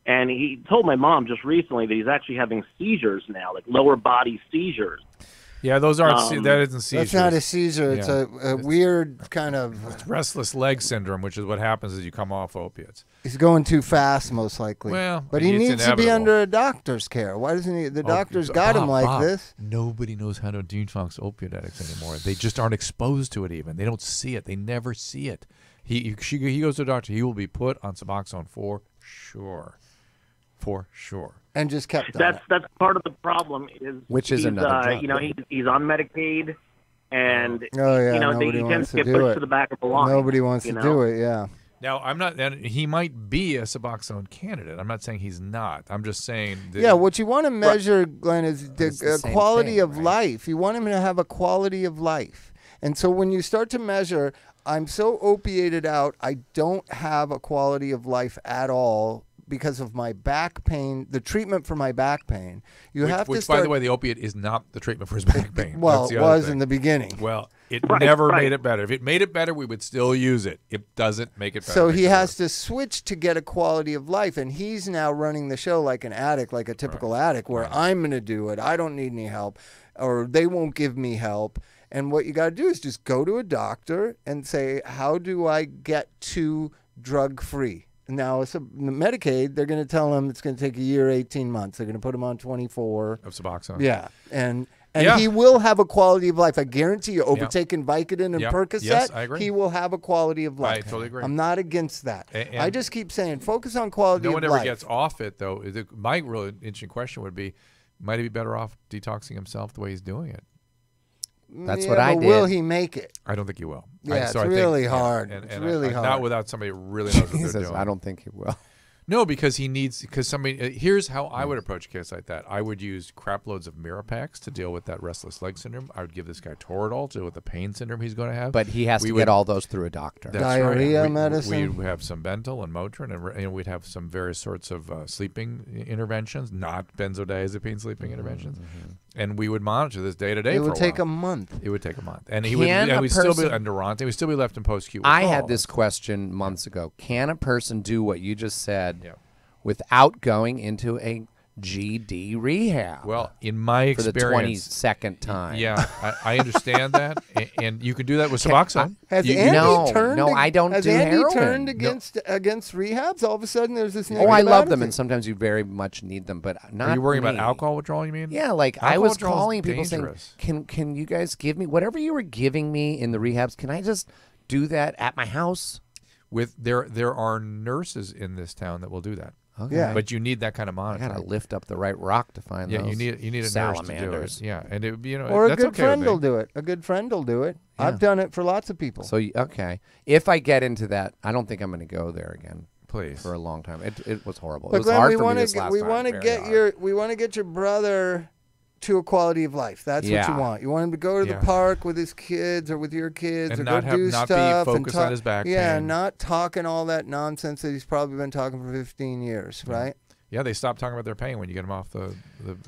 And he told my mom just recently that he's actually having seizures now, like lower body seizures. Yeah, those aren't. That isn't seizures. That's not a seizure. It's Yeah. a weird kind of. restless leg syndrome, which is what happens as you come off opiates. He's going too fast, most likely. Well, but he it's needs to be inevitable. under a doctor's care. Why doesn't he? The doctor's got him Bob, like this. Nobody knows how to detox opiate addicts anymore. They just aren't exposed to it. Even they don't see it. They never see it. He goes to a doctor. He will be put on Suboxone for sure. For sure. And just kept on That's it. that's part of the problem. Which is he's, another drug. He's on Medicaid, and Oh, yeah, he nobody tends wants to to get do pushed it. to the back of the line. Nobody wants to do it. Yeah. Now, I'm not. And he might be a Suboxone candidate. I'm not saying he's not. I'm just saying. That Yeah, what you want to measure, Glenn, is It's the the same quality thing, of right? life. You want him to have a quality of life. And so when you start to measure, I'm so opiated out, I don't have a quality of life at all because of my back pain, the treatment for my back pain. You have to which start. by the way, the opiate is not the treatment for his back pain. well, That's it the other was thing. in the beginning. Well, it Right, never right. made it better. If it made it better, we would still use it. It doesn't make it better. So It he makes it has worse. to switch to get a quality of life, and he's now running the show like an addict, like a typical addict, where I'm going to do it. I don't need any help, or they won't give me help. And what you got to do is just go to a doctor and say, how do I get to drug-free? Now, it's a Medicaid, they're going to tell him it's going to take a year, 18 months. They're going to put him on 24. of Suboxone. Yeah, and Yeah. he will have a quality of life. I guarantee you, overtaking Vicodin and Yeah. Percocet, Yes, I agree. he will have a quality of life. totally agree. I'm not against that. And- I just keep saying, focus on quality No of one ever life. gets off it, though. My really interesting question would be, might he be better off detoxing himself the way he's doing it? That's Yeah, what I but did. Will he make it? I don't think he will. Yeah, so it's I think- really yeah, hard. And, It's and really Not hard. without somebody who really knows what He they're says, doing. I don't think he will. No, because somebody. Here's how I would approach a case like that. I would use crap loads of Mirapex to deal with that restless leg syndrome. I would give this guy Toradol to deal with the pain syndrome he's going to have. But he has We to would- get all those through a doctor. That's Diarrhea right. medicine? We'd have some Bentyl and Motrin, and we'd have some various sorts of sleeping interventions, not benzodiazepine sleeping interventions. And we would monitor this day to day. It for would take while. a month. It would take a month, and he Can would. a And we'd still be person- under Durante. We'd still be left in post-acute I withdrawal. had this question months ago. Can a person do what you just said Yeah. without going into a GD rehab. Well, in my for the experience, 22nd time. Yeah, I understand that, and you can do that with Suboxone. Has You- Andy No, turned? no, I don't has do Andy heroin. turned No. against rehabs? All of a sudden, there's this. Oh, negative I love them, attitude. and sometimes you very much need them, but not. Are you worrying about me. alcohol withdrawal? You mean? Yeah, like I Alcohol was withdrawal is calling people dangerous. saying, "Can you guys give me whatever you were giving me in the rehabs? Can I just do that at my house?" With there are nurses in this town that will do that. Okay. Yeah. But you need that kind of I monitoring. gotta lift up the right rock to find Yeah, those. you need a nurse to do salamanders. it. Yeah, and it, Or a that's good okay friend with me. will do it. A good friend will do it. Yeah. I've done it for lots of people. So okay, if I get into that, I don't think I'm going to go there again. Please. For a long time, it was horrible. But It was Glenn, hard we for me want this to last we time, want to very get hard. we want to get your brother to a quality of life. That's what Yeah. you want. You want him to go to Yeah. the park with his kids or with your kids, And or not go have- do not be stuff and focused on his back Yeah, pain. not talking all that nonsense that he's probably been talking for 15 years, right? Yeah, they stop talking about their pain when you get them off the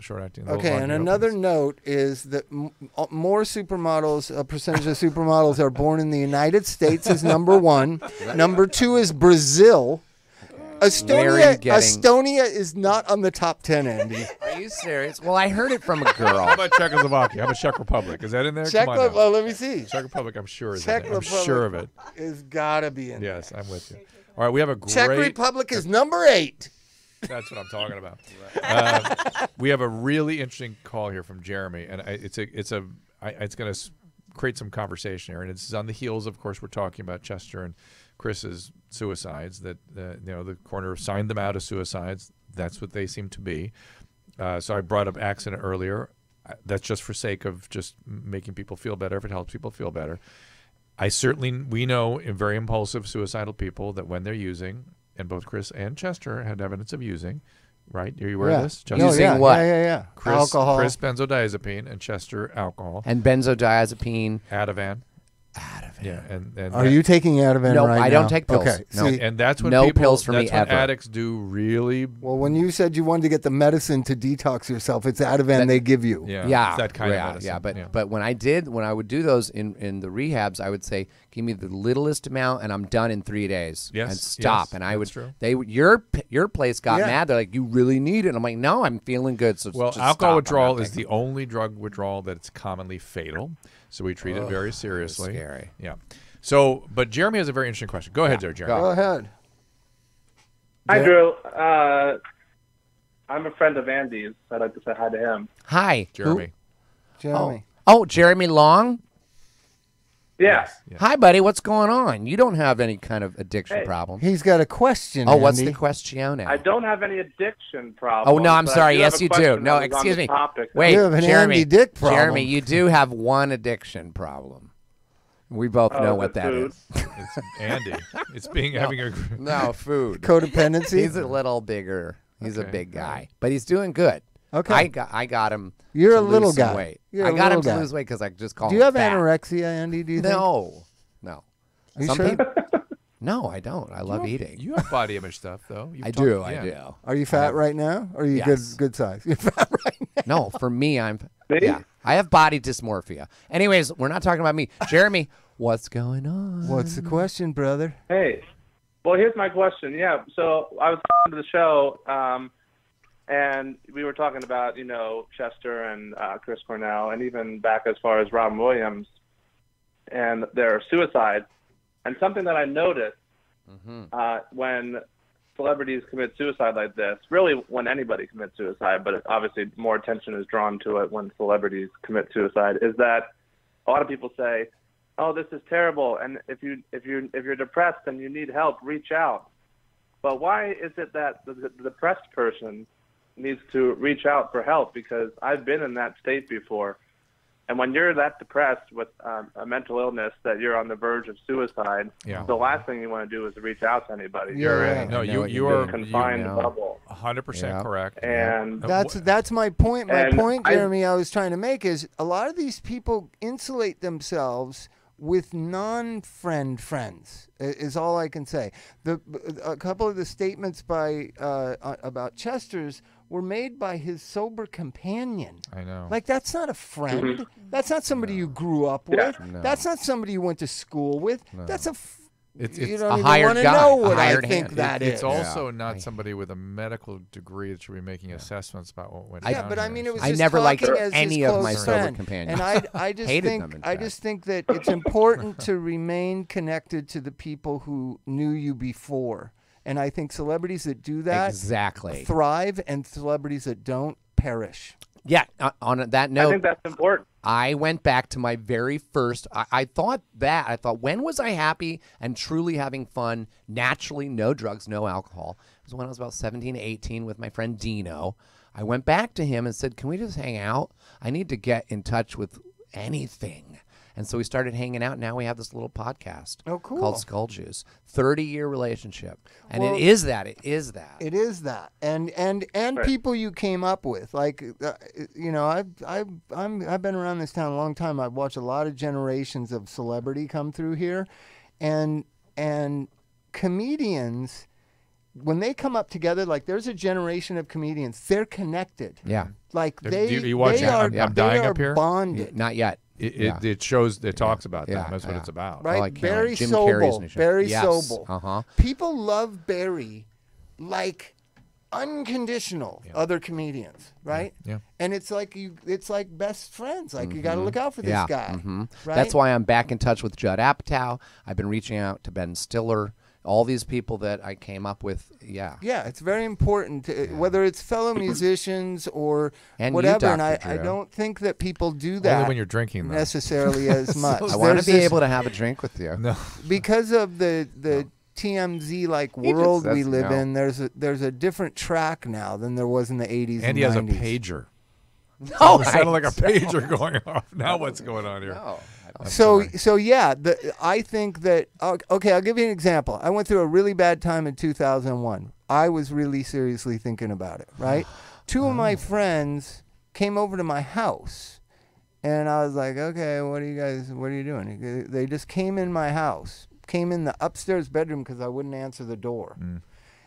short acting. Okay, and another note is that more supermodels, a percentage of supermodels are born in the United States is number one. Number two is Brazil. Estonia is not on the top 10, Andy. Are you serious? Well, I heard it from a girl. How about Czechoslovakia? How about Czech Republic? Is that in there? Czech Come on now. Well, let me see. Czech Republic, I'm sure is Czech in there. I'm Republic sure of it. Is gotta be in there. Yes, I'm with you. All right, we have a great. Czech Republic is number 8. That's what I'm talking about. We have a really interesting call here from Jeremy, and it's going to create some conversation here, and it's on the heels. Of course, we're talking about Chester and Chris's suicides. That the coroner signed them out as suicides. That's what they seem to be. So I brought up accident earlier. That's just for sake of just making people feel better. If it helps people feel better, we know in very impulsive suicidal people that when they're using. And both Chris and Chester had evidence of using, right? Are you aware of this? Chester? Using what? Yeah. Chris, Alcohol. Chris benzodiazepine and Chester alcohol. And benzodiazepine. Ativan. Yeah, and Are you taking Ativan No, right now? I don't take pills. Okay. No. See, and that's when No people, pills for that's me when ever. addicts do really. well, when you said you wanted to get the medicine to detox yourself, it's Ativan they give you. Yeah, it's that kind of medicine. Yeah, but when I would do those in the rehabs, I would say, give me the littlest amount, and I'm done in 3 days. Yes, and stop. yes, And I would. that's true. They would. Your place got Yeah. mad. They're like, you really need it. And I'm like, no, I'm feeling good. So Well, just alcohol stop. I'm withdrawal not is taking the only drug withdrawal that's commonly fatal, so we treat it very seriously. scary. Yeah. So, but Jeremy has a very interesting question. Go ahead, there, Jeremy. Go ahead. Hi, Drew. I'm a friend of Andy's. I'd like to say hi to him. Hi, Jeremy. Jeremy. Oh, Jeremy Long. Yeah. Yeah. Hi, buddy. What's going on? You don't have any kind of addiction Hey. problem. He's got a question. Oh, what's Andy. the question? I don't have any addiction problem. Oh no, I'm but I sorry. do Yes, have a you do. question No, that was on excuse the me. topic. Wait, You have an Jeremy. Andy Dick problem. Jeremy, you do have one addiction problem. We both know what that food. is. It's Andy. It's having a. No, food. Codependency. He's a little bigger. He's a Okay. big guy, but he's doing good. Okay. I got him. You're to a little lose some guy. Weight. You're I a got him little to guy. lose weight because I just call Do him you have fat. anorexia, Andy? Do you think? No. Are you Some sure? people. No, I don't. I love eating. You have body image stuff, though. You've I talked- do. yeah. I do. Are you fat right now? Or are you Yes. good size? You're fat right now. No, for me, I'm. Me? Yeah, I have body dysmorphia. Anyways, we're not talking about me. Jeremy, what's going on? What's the question, brother? Hey. Well, here's my question. Yeah. So I was listening to the show, and we were talking about, Chester and Chris Cornell, and even back as far as Robin Williams and their suicides. And something that I noticed when celebrities commit suicide like this, really when anybody commits suicide, but obviously more attention is drawn to it when celebrities commit suicide, is that a lot of people say, "Oh, this is terrible, and if you're depressed and you need help, reach out." But why is it that the depressed person needs to reach out for help? Because I've been in that state before. And when you're that depressed with a mental illness that you're on the verge of suicide, Yeah. the last thing you want to do is reach out to anybody. Yeah. No, I know you what you you are mean. Confined know. bubble. 100% correct. And That's my point. My And point, I- Jeremy, I was trying to make is a lot of these people insulate themselves with non-friend friends. Is all I can say. A couple of the statements by about Chester's were made by his sober companion. I know. Like, that's not a friend. That's not somebody you grew up Yeah. with. That's not somebody you went to school with. That's you don't a even hired want to guy, know a what I hired think hand. that is. It's also not somebody with a medical degree that should be making assessments about what went down. Yeah, but I mean, it was I just never liked talking as any his of close my sober friend. companions. And I just Hated think them, in I fact. just think that it's important to remain connected to the people who knew you before. And I think celebrities that do that Exactly. thrive, and celebrities that don't perish. Yeah. On that note, I think that's important. I went back to my very first. I thought, when was I happy and truly having fun? Naturally, no drugs, no alcohol. It was when I was about 17, 18 with my friend Dino. I went back to him and said, can we just hang out? I need to get in touch with anything. And so we started hanging out. Now we have this little podcast called Skull Juice. 30-year relationship. And Well, it is that. It is that. It is that, and Right. people you came up with, like you know, I've been around this town a long time. I've watched a lot of generations of celebrity come through here, and comedians, when they come up together, like there's a generation of comedians, they're connected. Yeah. Like Do they, you watch they are, I'm Dying they are Up Here? bonded. Not yet. It shows, it talks about Yeah, them. That's what yeah. it's about. Right, like Barry Jim Carrey's Sobel. new show. Barry Yes. Sobel. Uh-huh. People love Barry like unconditional other comedians, right? Yeah. And it's like best friends. Like you got to look out for this Yeah. guy. Mhm. Right? That's why I'm back in touch with Judd Apatow. I've been reaching out to Ben Stiller. All these people that I came up with. Yeah. Yeah, it's very important, whether it's fellow musicians or And whatever. you, And Dr. I Drew. don't think that people do that Only when you're drinking, though. necessarily as much. I want There's to be this- able to have a drink with you. No. because of the TMZ like He just world we says live no. in. There's a different track now than there was in the 80s And and he has a pager. No, It sounded like a I pager going off. Now what's going on here? No. So yeah, I think that okay. I'll give you an example. I went through a really bad time in 2001. I was really seriously thinking about it. Right, two of my friends came over to my house, and I was like, okay, what are you doing? They just came in my house, came in the upstairs bedroom because I wouldn't answer the door,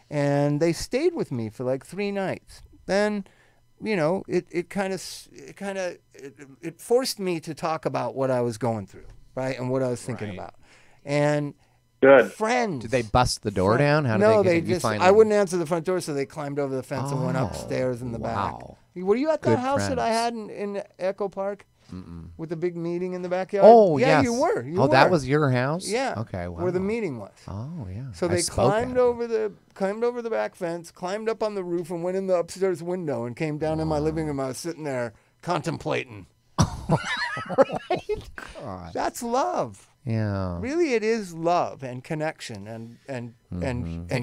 and they stayed with me for like 3 nights. Then, you know, it forced me to talk about what I was going through, right, and what I was thinking about, and Good. friends. Did they bust the door down? How did No, they they get you just. finally? I wouldn't answer the front door, so they climbed over the fence and went Oh, upstairs in the wow. back. Were you at that Good house that I friends. had in Echo Park with the big meeting in the backyard? Oh, yeah, yes. you were. Oh, that was your house? Yeah. Okay, wow. Where the meeting was. Oh, yeah. So I they spoke climbed at it. over the back fence, climbed up on the roof, and went in the upstairs window and came down in my living room. I was sitting there contemplating. Right? God. That's love. Yeah. Really, it is love and connection and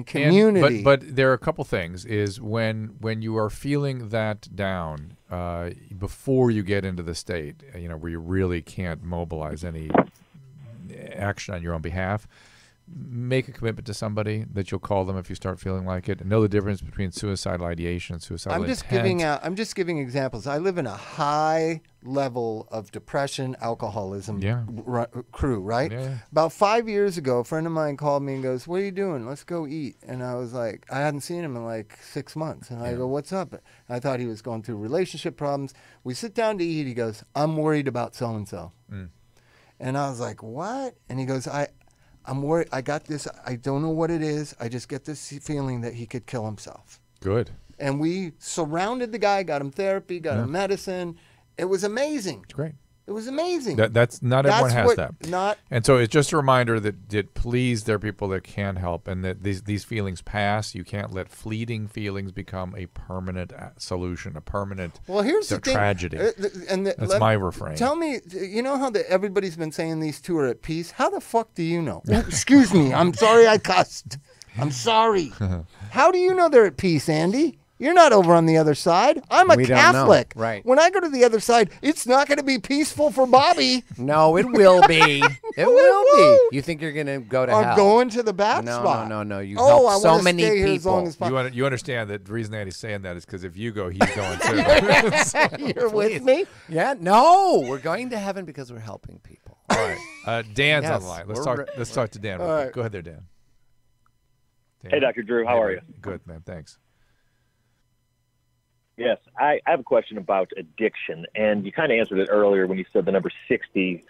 community. But there are a couple things. Is when you are feeling that down before you get into the state, you know, where you really can't mobilize any action on your own behalf. Make a commitment to somebody that you'll call them if you start feeling like it, and know the difference between suicidal ideation and suicidal I'm just intent. giving examples. I live in a high level of depression, alcoholism crew, right? Yeah. About 5 years ago, a friend of mine called me and goes, "What are you doing? Let's go eat." And I was like, I hadn't seen him in like 6 months. And I go, "What's up?" I thought he was going through relationship problems. We sit down to eat. He goes, "I'm worried about so-and-so." And I was like, "What?" And he goes, I'm worried. I got this. I don't know what it is. I just get this feeling that he could kill himself. Good. And we surrounded the guy, got him therapy, got him medicine. It was amazing. It's great. It was amazing. That's not everyone has what, that. Not And so it's just a reminder that please, there are people that can help, and that these feelings pass. You can't let fleeting feelings become a permanent solution, a permanent here's the thing. tragedy. That's my refrain. Tell me, you know how everybody's been saying these two are at peace? How the fuck do you know? Oh, excuse me. I'm sorry I cussed. I'm sorry. How do you know they're at peace, Andy? You're not over on the other side. I'm a We don't Catholic. know. Right. When I go to the other side, it's not going to be peaceful for Bobby. No, it will be. It will be. You think you're going to go to hell? I'm going to the back No, spot. no. You I help so wanna many stay here as long people. as possible. You understand that the reason Andy's saying that is because if you go, he's going too. You're with me? Yeah, no. We're going to heaven because we're helping people. All right. Dan's Yes, on the line. we're Let's talk to Dan. All right. Go ahead there, Dan. Hey, Dr. Drew, how are you? Good, man. Thanks. Yes, I have a question about addiction, and you kind of answered it earlier when you said the number 60%.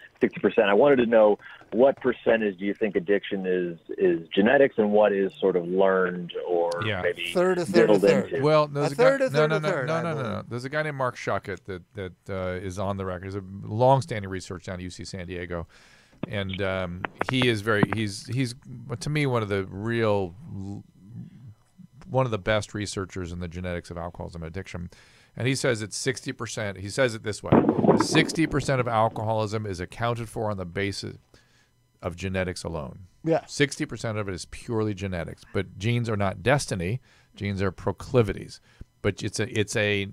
I wanted to know what percentage do you think addiction is genetics and what is sort of learned or maybe diddled into? Well, there's a third. No. There's a guy named Mark Schuckett that is on the record. He's a long-standing researcher down at UC San Diego, and he is he's to me one of the best researchers in the genetics of alcoholism and addiction. And he says it's 60%. He says it this way: 60% of alcoholism is accounted for on the basis of genetics alone. Yeah. 60% of it is purely genetics. But genes are not destiny. Genes are proclivities. But it's a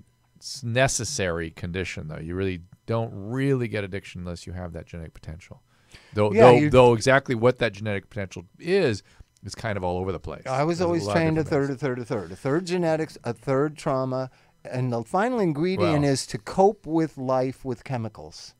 necessary condition, though. You really don't really get addiction unless you have that genetic potential. Though exactly what that genetic potential is kind of all over the place. I was always trained a third. A third genetics, a third trauma, and the final ingredient is to cope with life with chemicals.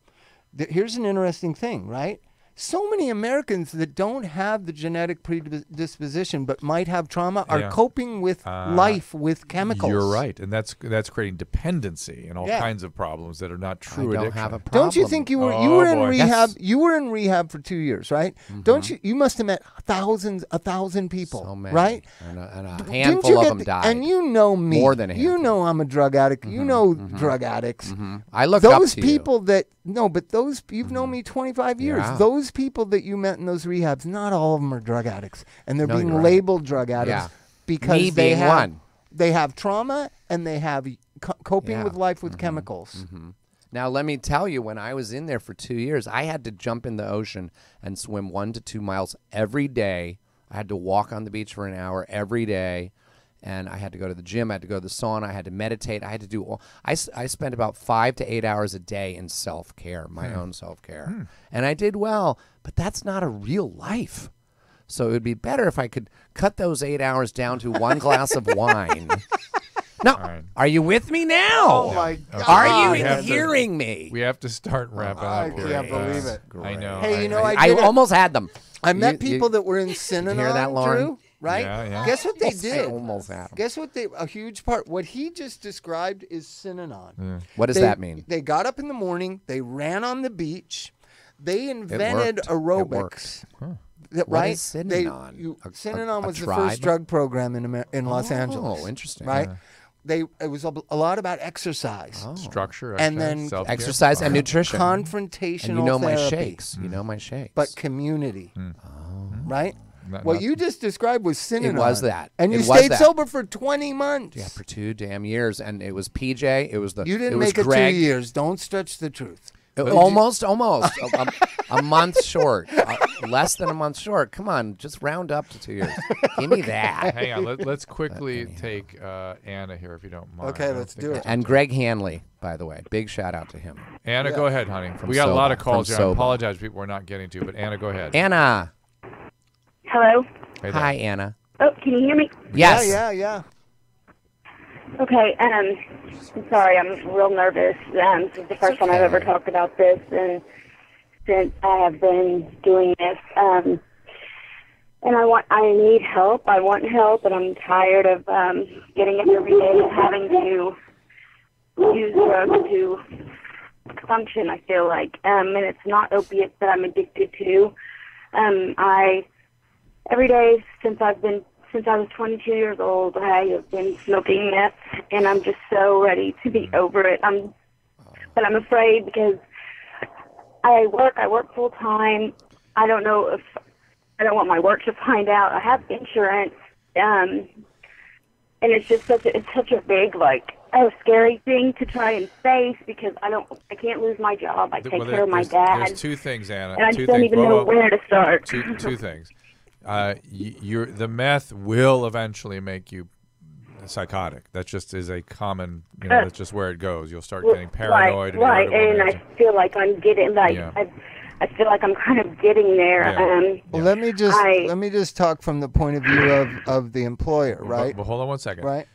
Here's an interesting thing, right? So many Americans that don't have the genetic predisposition but might have trauma are coping with life with chemicals. You're right, and that's creating dependency and all kinds of problems that are not true addiction. Don't have a problem. Don't you think you were in rehab? Yes. You were in rehab for 2 years, right? Mm-hmm. Don't you? You must have met 1,000 people, so many. right? And a handful of them died. And you know me. More than a handful. You know I'm a drug addict. You know drug addicts. I look up to those people that you've known me 25 years. Yeah. Those people that you met in those rehabs, not all of them are drug addicts, and they're being labeled drug addicts because they have trauma and they have coping with life with chemicals. Now, let me tell you, when I was in there for 2 years, I had to jump in the ocean and swim 1 to 2 miles every day. I had to walk on the beach for an hour every day. And I had to go to the gym. I had to go to the sauna. I had to meditate. I had to do all. I spent about 5 to 8 hours a day in self-care, my own self-care. And I did well, but that's not a real life. So it would be better if I could cut those 8 hours down to 1 glass of wine. Now, are you with me now? Oh, my God. Are you hearing me? We have to start wrapping up. I can't believe it. I know. Hey, I almost had them. I met people that were in Synanon, hear that, Lauren? Drew, right? Yeah. Guess what they did? I almost had them. Guess what a huge part, what he just described is Synanon. Yeah. What does that mean? They got up in the morning, they ran on the beach, they invented aerobics. Right? What is Synanon? Synanon was the tribe? first drug program in Los Angeles. Oh, interesting. Right? It was a lot about exercise. Structure, and then exercise and nutrition. Confrontational and you know therapy. my shakes. You know my shakes. But community. Right? What you just described was Synanon. It was that. And you stayed sober for 20 months. Yeah, for 2 damn years. And it was PJ. It was the. You didn't make it Greg. 2 years. Don't stretch the truth. Almost. A month short. Less than a month short. Come on, just round up to 2 years. Give me that. Hang on. Let's quickly take Anna here, if you don't mind. Okay, let's do it. And Greg Hanley, by the way. Big shout out to him. Anna, go ahead, honey. We got a lot of calls here. I apologize, people we're not getting to, but Anna, go ahead. Anna. Hello. Hey, hi, Anna. Oh, can you hear me? Yes. Yeah. Okay, I'm sorry, I'm real nervous. This is the first time I've ever talked about this, and since I have been doing this, and I need help. I want help, and I'm tired of getting up every day and having to use drugs to function. I feel like, and it's not opiates that I'm addicted to. Every day since I was 22 years old, I have been smoking meth, and I'm just so ready to be over it. But I'm afraid because I work full time. I don't know if I don't want my work to find out. I have insurance, and it's just such a big scary thing to try and face because I can't lose my job. I take care of my dad. There's 2 things, Anna. And I just don't even know where to start. Two things. The meth will eventually make you psychotic. That just is a common, that's just where it goes. You'll start getting paranoid. Right, and I feel like I'm getting, I feel like I'm kind of getting there. Yeah. Well, let me just talk from the point of view of the employer, right? But hold on one second. Right.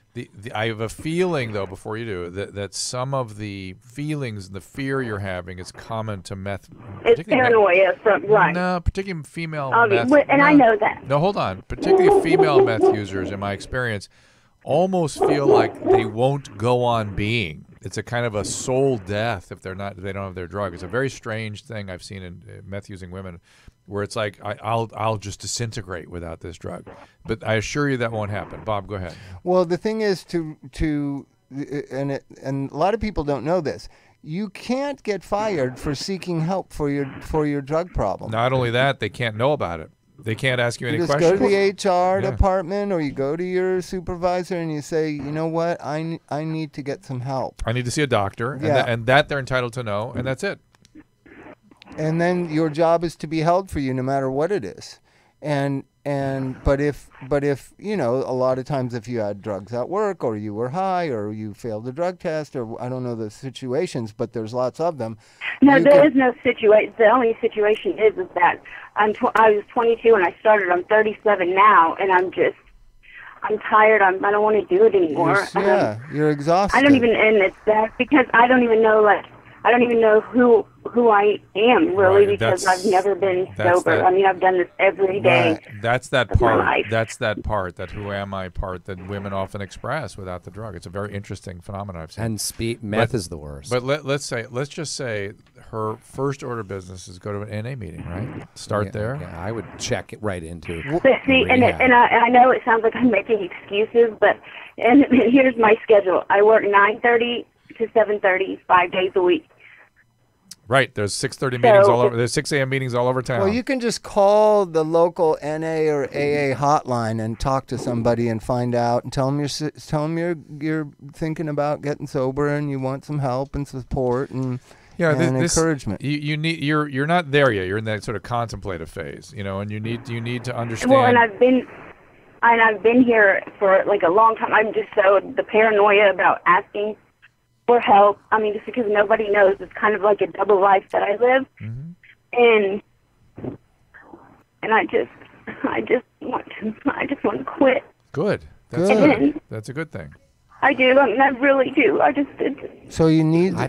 I have a feeling, though, before you do, that some of the feelings and the fear you're having is common to meth. It's paranoia right. No, particularly female meth. And I know that. No, hold on. Particularly female meth users, in my experience, almost feel like they won't go on being. It's a kind of a soul death if they don't have their drug. It's a very strange thing I've seen in meth using women, where it's like I'll just disintegrate without this drug. But I assure you that won't happen. Bob, go ahead. Well, the thing is and a lot of people don't know this. You can't get fired for seeking help for your drug problem. Not only that, they can't know about it. They can't ask you any just questions. Go to the HR department, or you go to your supervisor and you say, you know what, I need to get some help. I need to see a doctor, Yeah. and that they're entitled to know, and that's it. And then your job is to be held for you no matter what it is. But if a lot of times if you had drugs at work, or you were high, or you failed a drug test, or I don't know the situations, but there's lots of them. No, there is no situation. The only situation is that I was 22 when I started. I'm 37 now, and I'm tired. I don't want to do it anymore. You're exhausted. I don't even, and it's that because I don't even know who I am really, because I've never been sober. I mean, I've done this every day. Right. That's that part. That's that part. That who am I part that women often express without the drug. It's a very interesting phenomenon I've seen. And meth is the worst. But let's just say her first order of business is go to an NA meeting, right? Start there. Yeah, I would check it right into. But see, and I know it sounds like I'm making excuses, but and here's my schedule. I work 9:30 to 7:30, 5 days a week. Right. There's 6:30 meetings all over. There's 6 a.m. meetings all over town. Well, you can just call the local NA or AA hotline and talk to somebody and find out, and tell them you're thinking about getting sober and you want some help and support and encouragement. You're not there yet. You're in that sort of contemplative phase, and you need to understand. Well, and I've been here for like a long time. I'm just the paranoia about asking for help. I mean, just because nobody knows, it's kind of like a double life that I live, and I just want to quit. Good. That's a good thing. I do. I mean, I really do. I just did. So you need a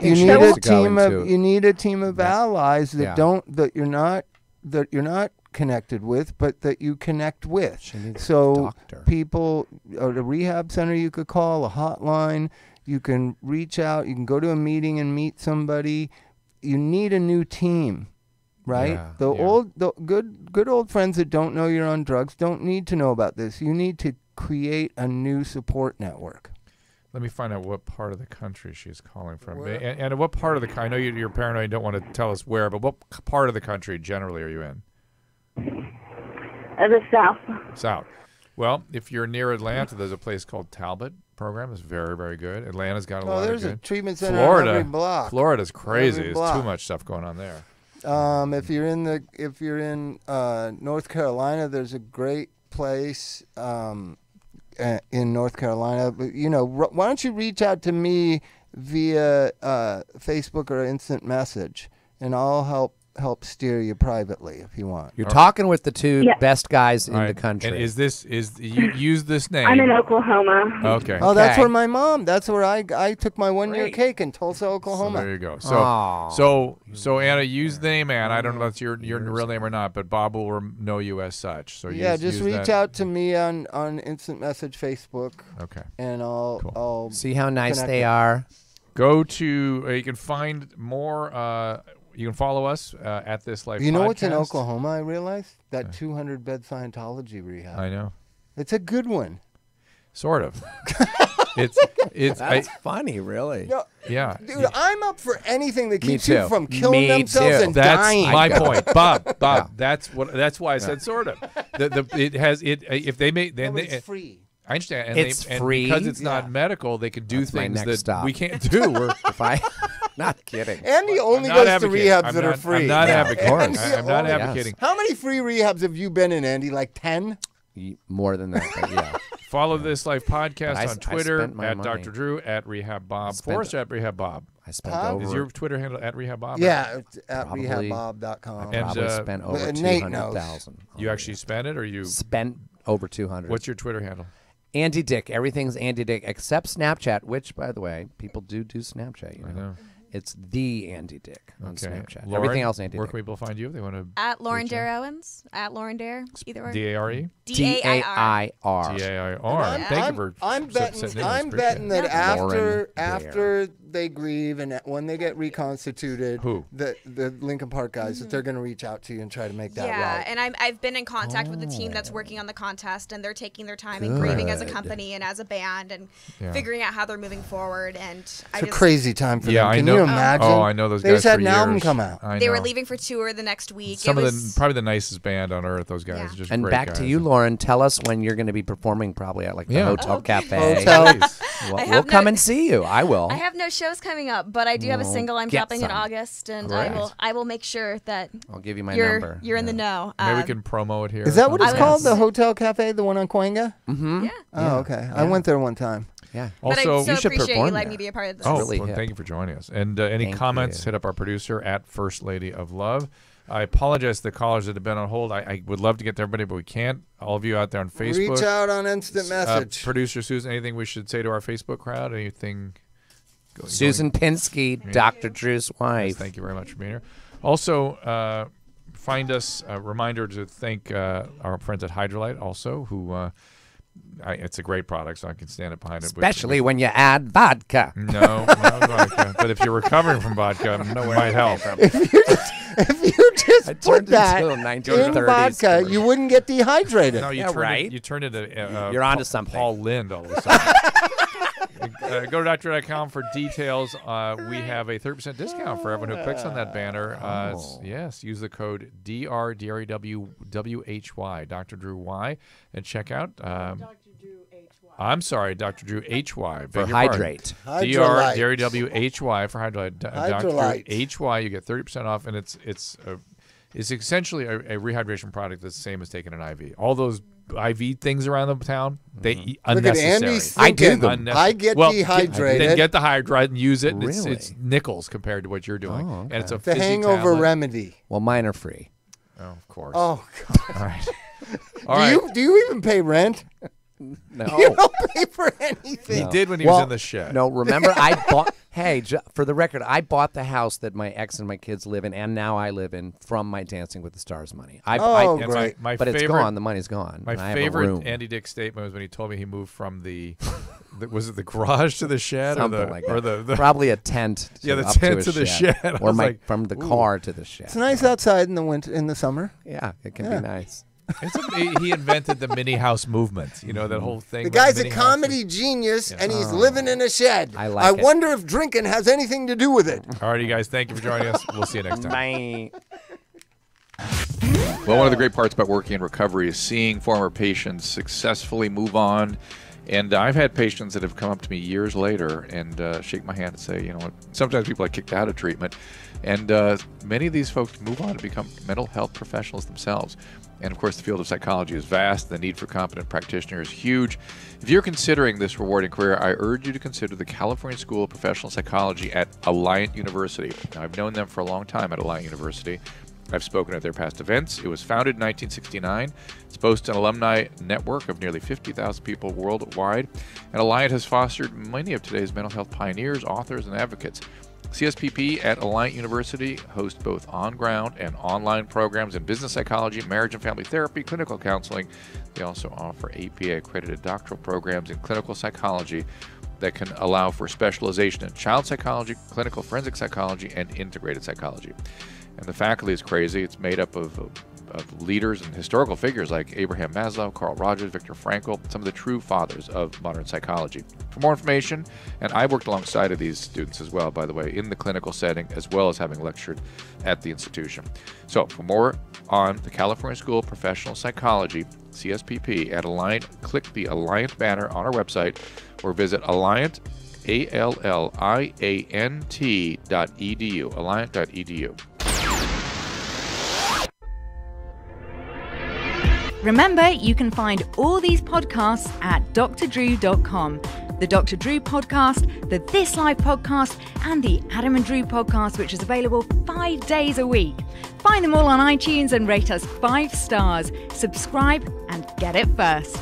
team of allies that you're not connected with, but that you connect with. So people at a rehab center you could call, a hotline. You can reach out. You can go to a meeting and meet somebody. You need a new team, right? The good old friends that don't know you're on drugs don't need to know about this. You need to create a new support network. Let me find out what part of the country she's calling from. And what part of the I know you're paranoid. You don't want to tell us where, but what part of the country generally are you in? The South. South. Well, if you're near Atlanta, there's a place called Talbot program. It's very, very good. Atlanta's got a lot of good. There's a treatment center on every block. Florida's crazy. There's too much stuff going on there. If you're in North Carolina, there's a great place in North Carolina. But, why don't you reach out to me via Facebook or instant message, and I'll help steer you privately if you want. You're talking with the two best guys in the country. And you use this name? I'm in Oklahoma. Okay. Oh, that's where my mom. That's where I took my 1-year cake in Tulsa, Oklahoma. So there you go. So Anna, use the name Anna. I don't know if that's your real name or not, but Bob will know you as such. So just reach out to me on instant message Facebook. Okay. And I'll see how nice they are. Go to you can find more. You can follow us at This Life. You know what's in Oklahoma? I realized that 200-bed Scientology rehab. I know. It's a good one. Sort of. That's funny, really. No, yeah, dude, I'm up for anything that keeps you from killing themselves and dying. That's my point, Bob. Yeah. That's why I said sort of. If they make then it's free. I understand. It's free because it's not medical. They can do things that we can't do. Not kidding. Andy only goes to rehabs that are free. I'm not advocating. I'm not advocating. How many free rehabs have you been in, Andy? Like 10? More than that, but yeah. Follow This Life podcast on Twitter at Dr. Drew, at Rehab Bob, Forrest at Rehab Bob. I spent over. Is your Twitter handle at Rehab Bob? Yeah, it's at rehabbob.com. I probably spent over 200,000. You actually spent it, or you spent over 200? What's your Twitter handle? Andy Dick. Everything's Andy Dick except Snapchat, which, by the way, people do Snapchat. I know. It's the Andy Dick on Okay. Snapchat. Lauren, Everything else Andy where Dick. can people find you if they want to? At Lauren Dare Owens. At Lauren Dare. Either or. DARE? DAIR. DAIR. Thank you for I'm sitting betting. in. I'm betting that Lauren after they grieve and when they get reconstituted, Who? the Lincoln Park guys, that they're going to reach out to you and try to make that Yeah, right. and I've been in contact with the team that's working on the contest, and they're taking their time and grieving as a company and as a band and figuring out how they're moving forward. And It's a crazy time for them. I Can know. you imagine? Oh, I know those They guys just had for an album years. come out. I They were know. leaving for tour the next week. Some It of was, probably the nicest band on earth. Those guys, Yeah. just And great back guys. to you, Lauren. Tell us when you're going to be performing, probably at like the Hotel Cafe. Hotel. We'll come and see you. I will. I have no shows coming up, but I do have a single I'm get dropping in some. August, and Great. I will make sure that I'll give you my you're number. you're in the know. Maybe we can promo it here. Is that what it's I called? was- The Hotel Cafe, the one on Coenga? Mm-hmm. Yeah. Oh, okay. I went there one time. Yeah. But I Also, so you should appreciate you perform letting there. me be a part of this. oh, really well, hip. thank you for joining us. And any Thank comments, you. hit up our producer at First Lady of Love. I apologize to the callers that have been on hold. I would love to get to everybody, but we can't. All of you out there on Facebook. Reach out on instant message. Producer Susan, anything we should say to our Facebook crowd? Anything? Susan Pinsky, Dr. Drew's wife. Yes, thank you very much for being here. Also, find us a reminder to thank our friends at Hydrolyte also, who it's a great product, so I can stand up behind it. Especially when you add vodka. No, not vodka. But if you're recovering from vodka, it might help. If you just put turned that into a in 1930s vodka, story. you wouldn't get dehydrated. No, you Yeah, turn right. it. You turn it to You're onto something. Paul Lind all of a sudden. Go to doctor.com for details. We have a 30% discount for everyone who clicks on that banner. Yes, use the code DRDREWWHY, Dr. Drew Y, and check out. I'm sorry, Dr. Drew HY. For Hydrate. Hydrolyte. DRDREWHY for Hydrolyte. Dr. HY, you get 30% off, and it's essentially a rehydration product that's the same as taking an IV. All those IV things around the town, they Look at unnecessary. Andy's I do thinking, them. I get dehydrated. Then get the Hydrate and use it. And Really? it's nickels compared to what you're doing. Oh, And it's a the fizzy hangover tablet. remedy. Well, mine are free. Oh, of course. Oh, God. All right. All right. Do you even pay rent? No. You don't pay for anything. He did when he was in the shed. No, remember I bought. Hey, for the record, I bought the house that my ex and my kids live in, and now I live in from my Dancing with the Stars money. And great. My but favorite, it's gone. The money's gone. My and I have a favorite room. Andy Dick statement was when he told me he moved from was it the garage to the shed Something or the like or that. the Probably a tent. Yeah, the up tent to, to a the shed. I or was like, from the ooh. car to the shed. It's nice outside in the winter, in the summer. Yeah, it can be nice. he invented the mini house movement. You know that whole thing. The with guy's a mini comedy houses. genius, and he's living in a shed. I like it. wonder if drinking has anything to do with it. All right, you guys. Thank you for joining us. We'll see you next time. Bye. Well, one of the great parts about working in recovery is seeing former patients successfully move on. And I've had patients that have come up to me years later and shake my hand and say, you know what, sometimes people are kicked out of treatment. And many of these folks move on to become mental health professionals themselves. And, of course, the field of psychology is vast. The need for competent practitioners is huge. If you're considering this rewarding career, I urge you to consider the California School of Professional Psychology at Alliant University. Now, I've known them for a long time at Alliant University. I've spoken at their past events. It was founded in 1969. It's boasts an alumni network of nearly 50,000 people worldwide. And Alliant has fostered many of today's mental health pioneers, authors, and advocates. CSPP at Alliant University hosts both on-ground and online programs in business psychology, marriage and family therapy, clinical counseling. They also offer APA-accredited doctoral programs in clinical psychology that can allow for specialization in child psychology, clinical forensic psychology, and integrated psychology. And the faculty is crazy. It's made up of leaders and historical figures like Abraham Maslow, Carl Rogers, Viktor Frankl, some of the true fathers of modern psychology. For more information, and I worked alongside of these students as well, by the way, in the clinical setting, as well as having lectured at the institution. So for more on the California School of Professional Psychology, CSPP, at Alliant, click the Alliant banner on our website or visit Alliant, ALLIANT.edu, alliant.edu. Remember, you can find all these podcasts at drdrew.com. The Dr. Drew podcast, the This Life podcast, and the Adam and Drew podcast, which is available 5 days a week. Find them all on iTunes and rate us 5 stars. Subscribe and get it first.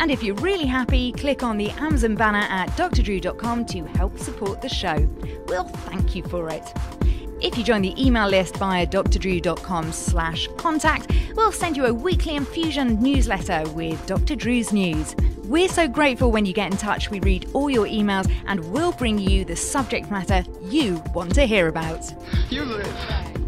And if you're really happy, click on the Amazon banner at drdrew.com to help support the show. We'll thank you for it. If you join the email list via drdrew.com/contact, we'll send you a weekly infusion newsletter with Dr. Drew's news. We're so grateful when you get in touch. We read all your emails and we'll bring you the subject matter you want to hear about. You live.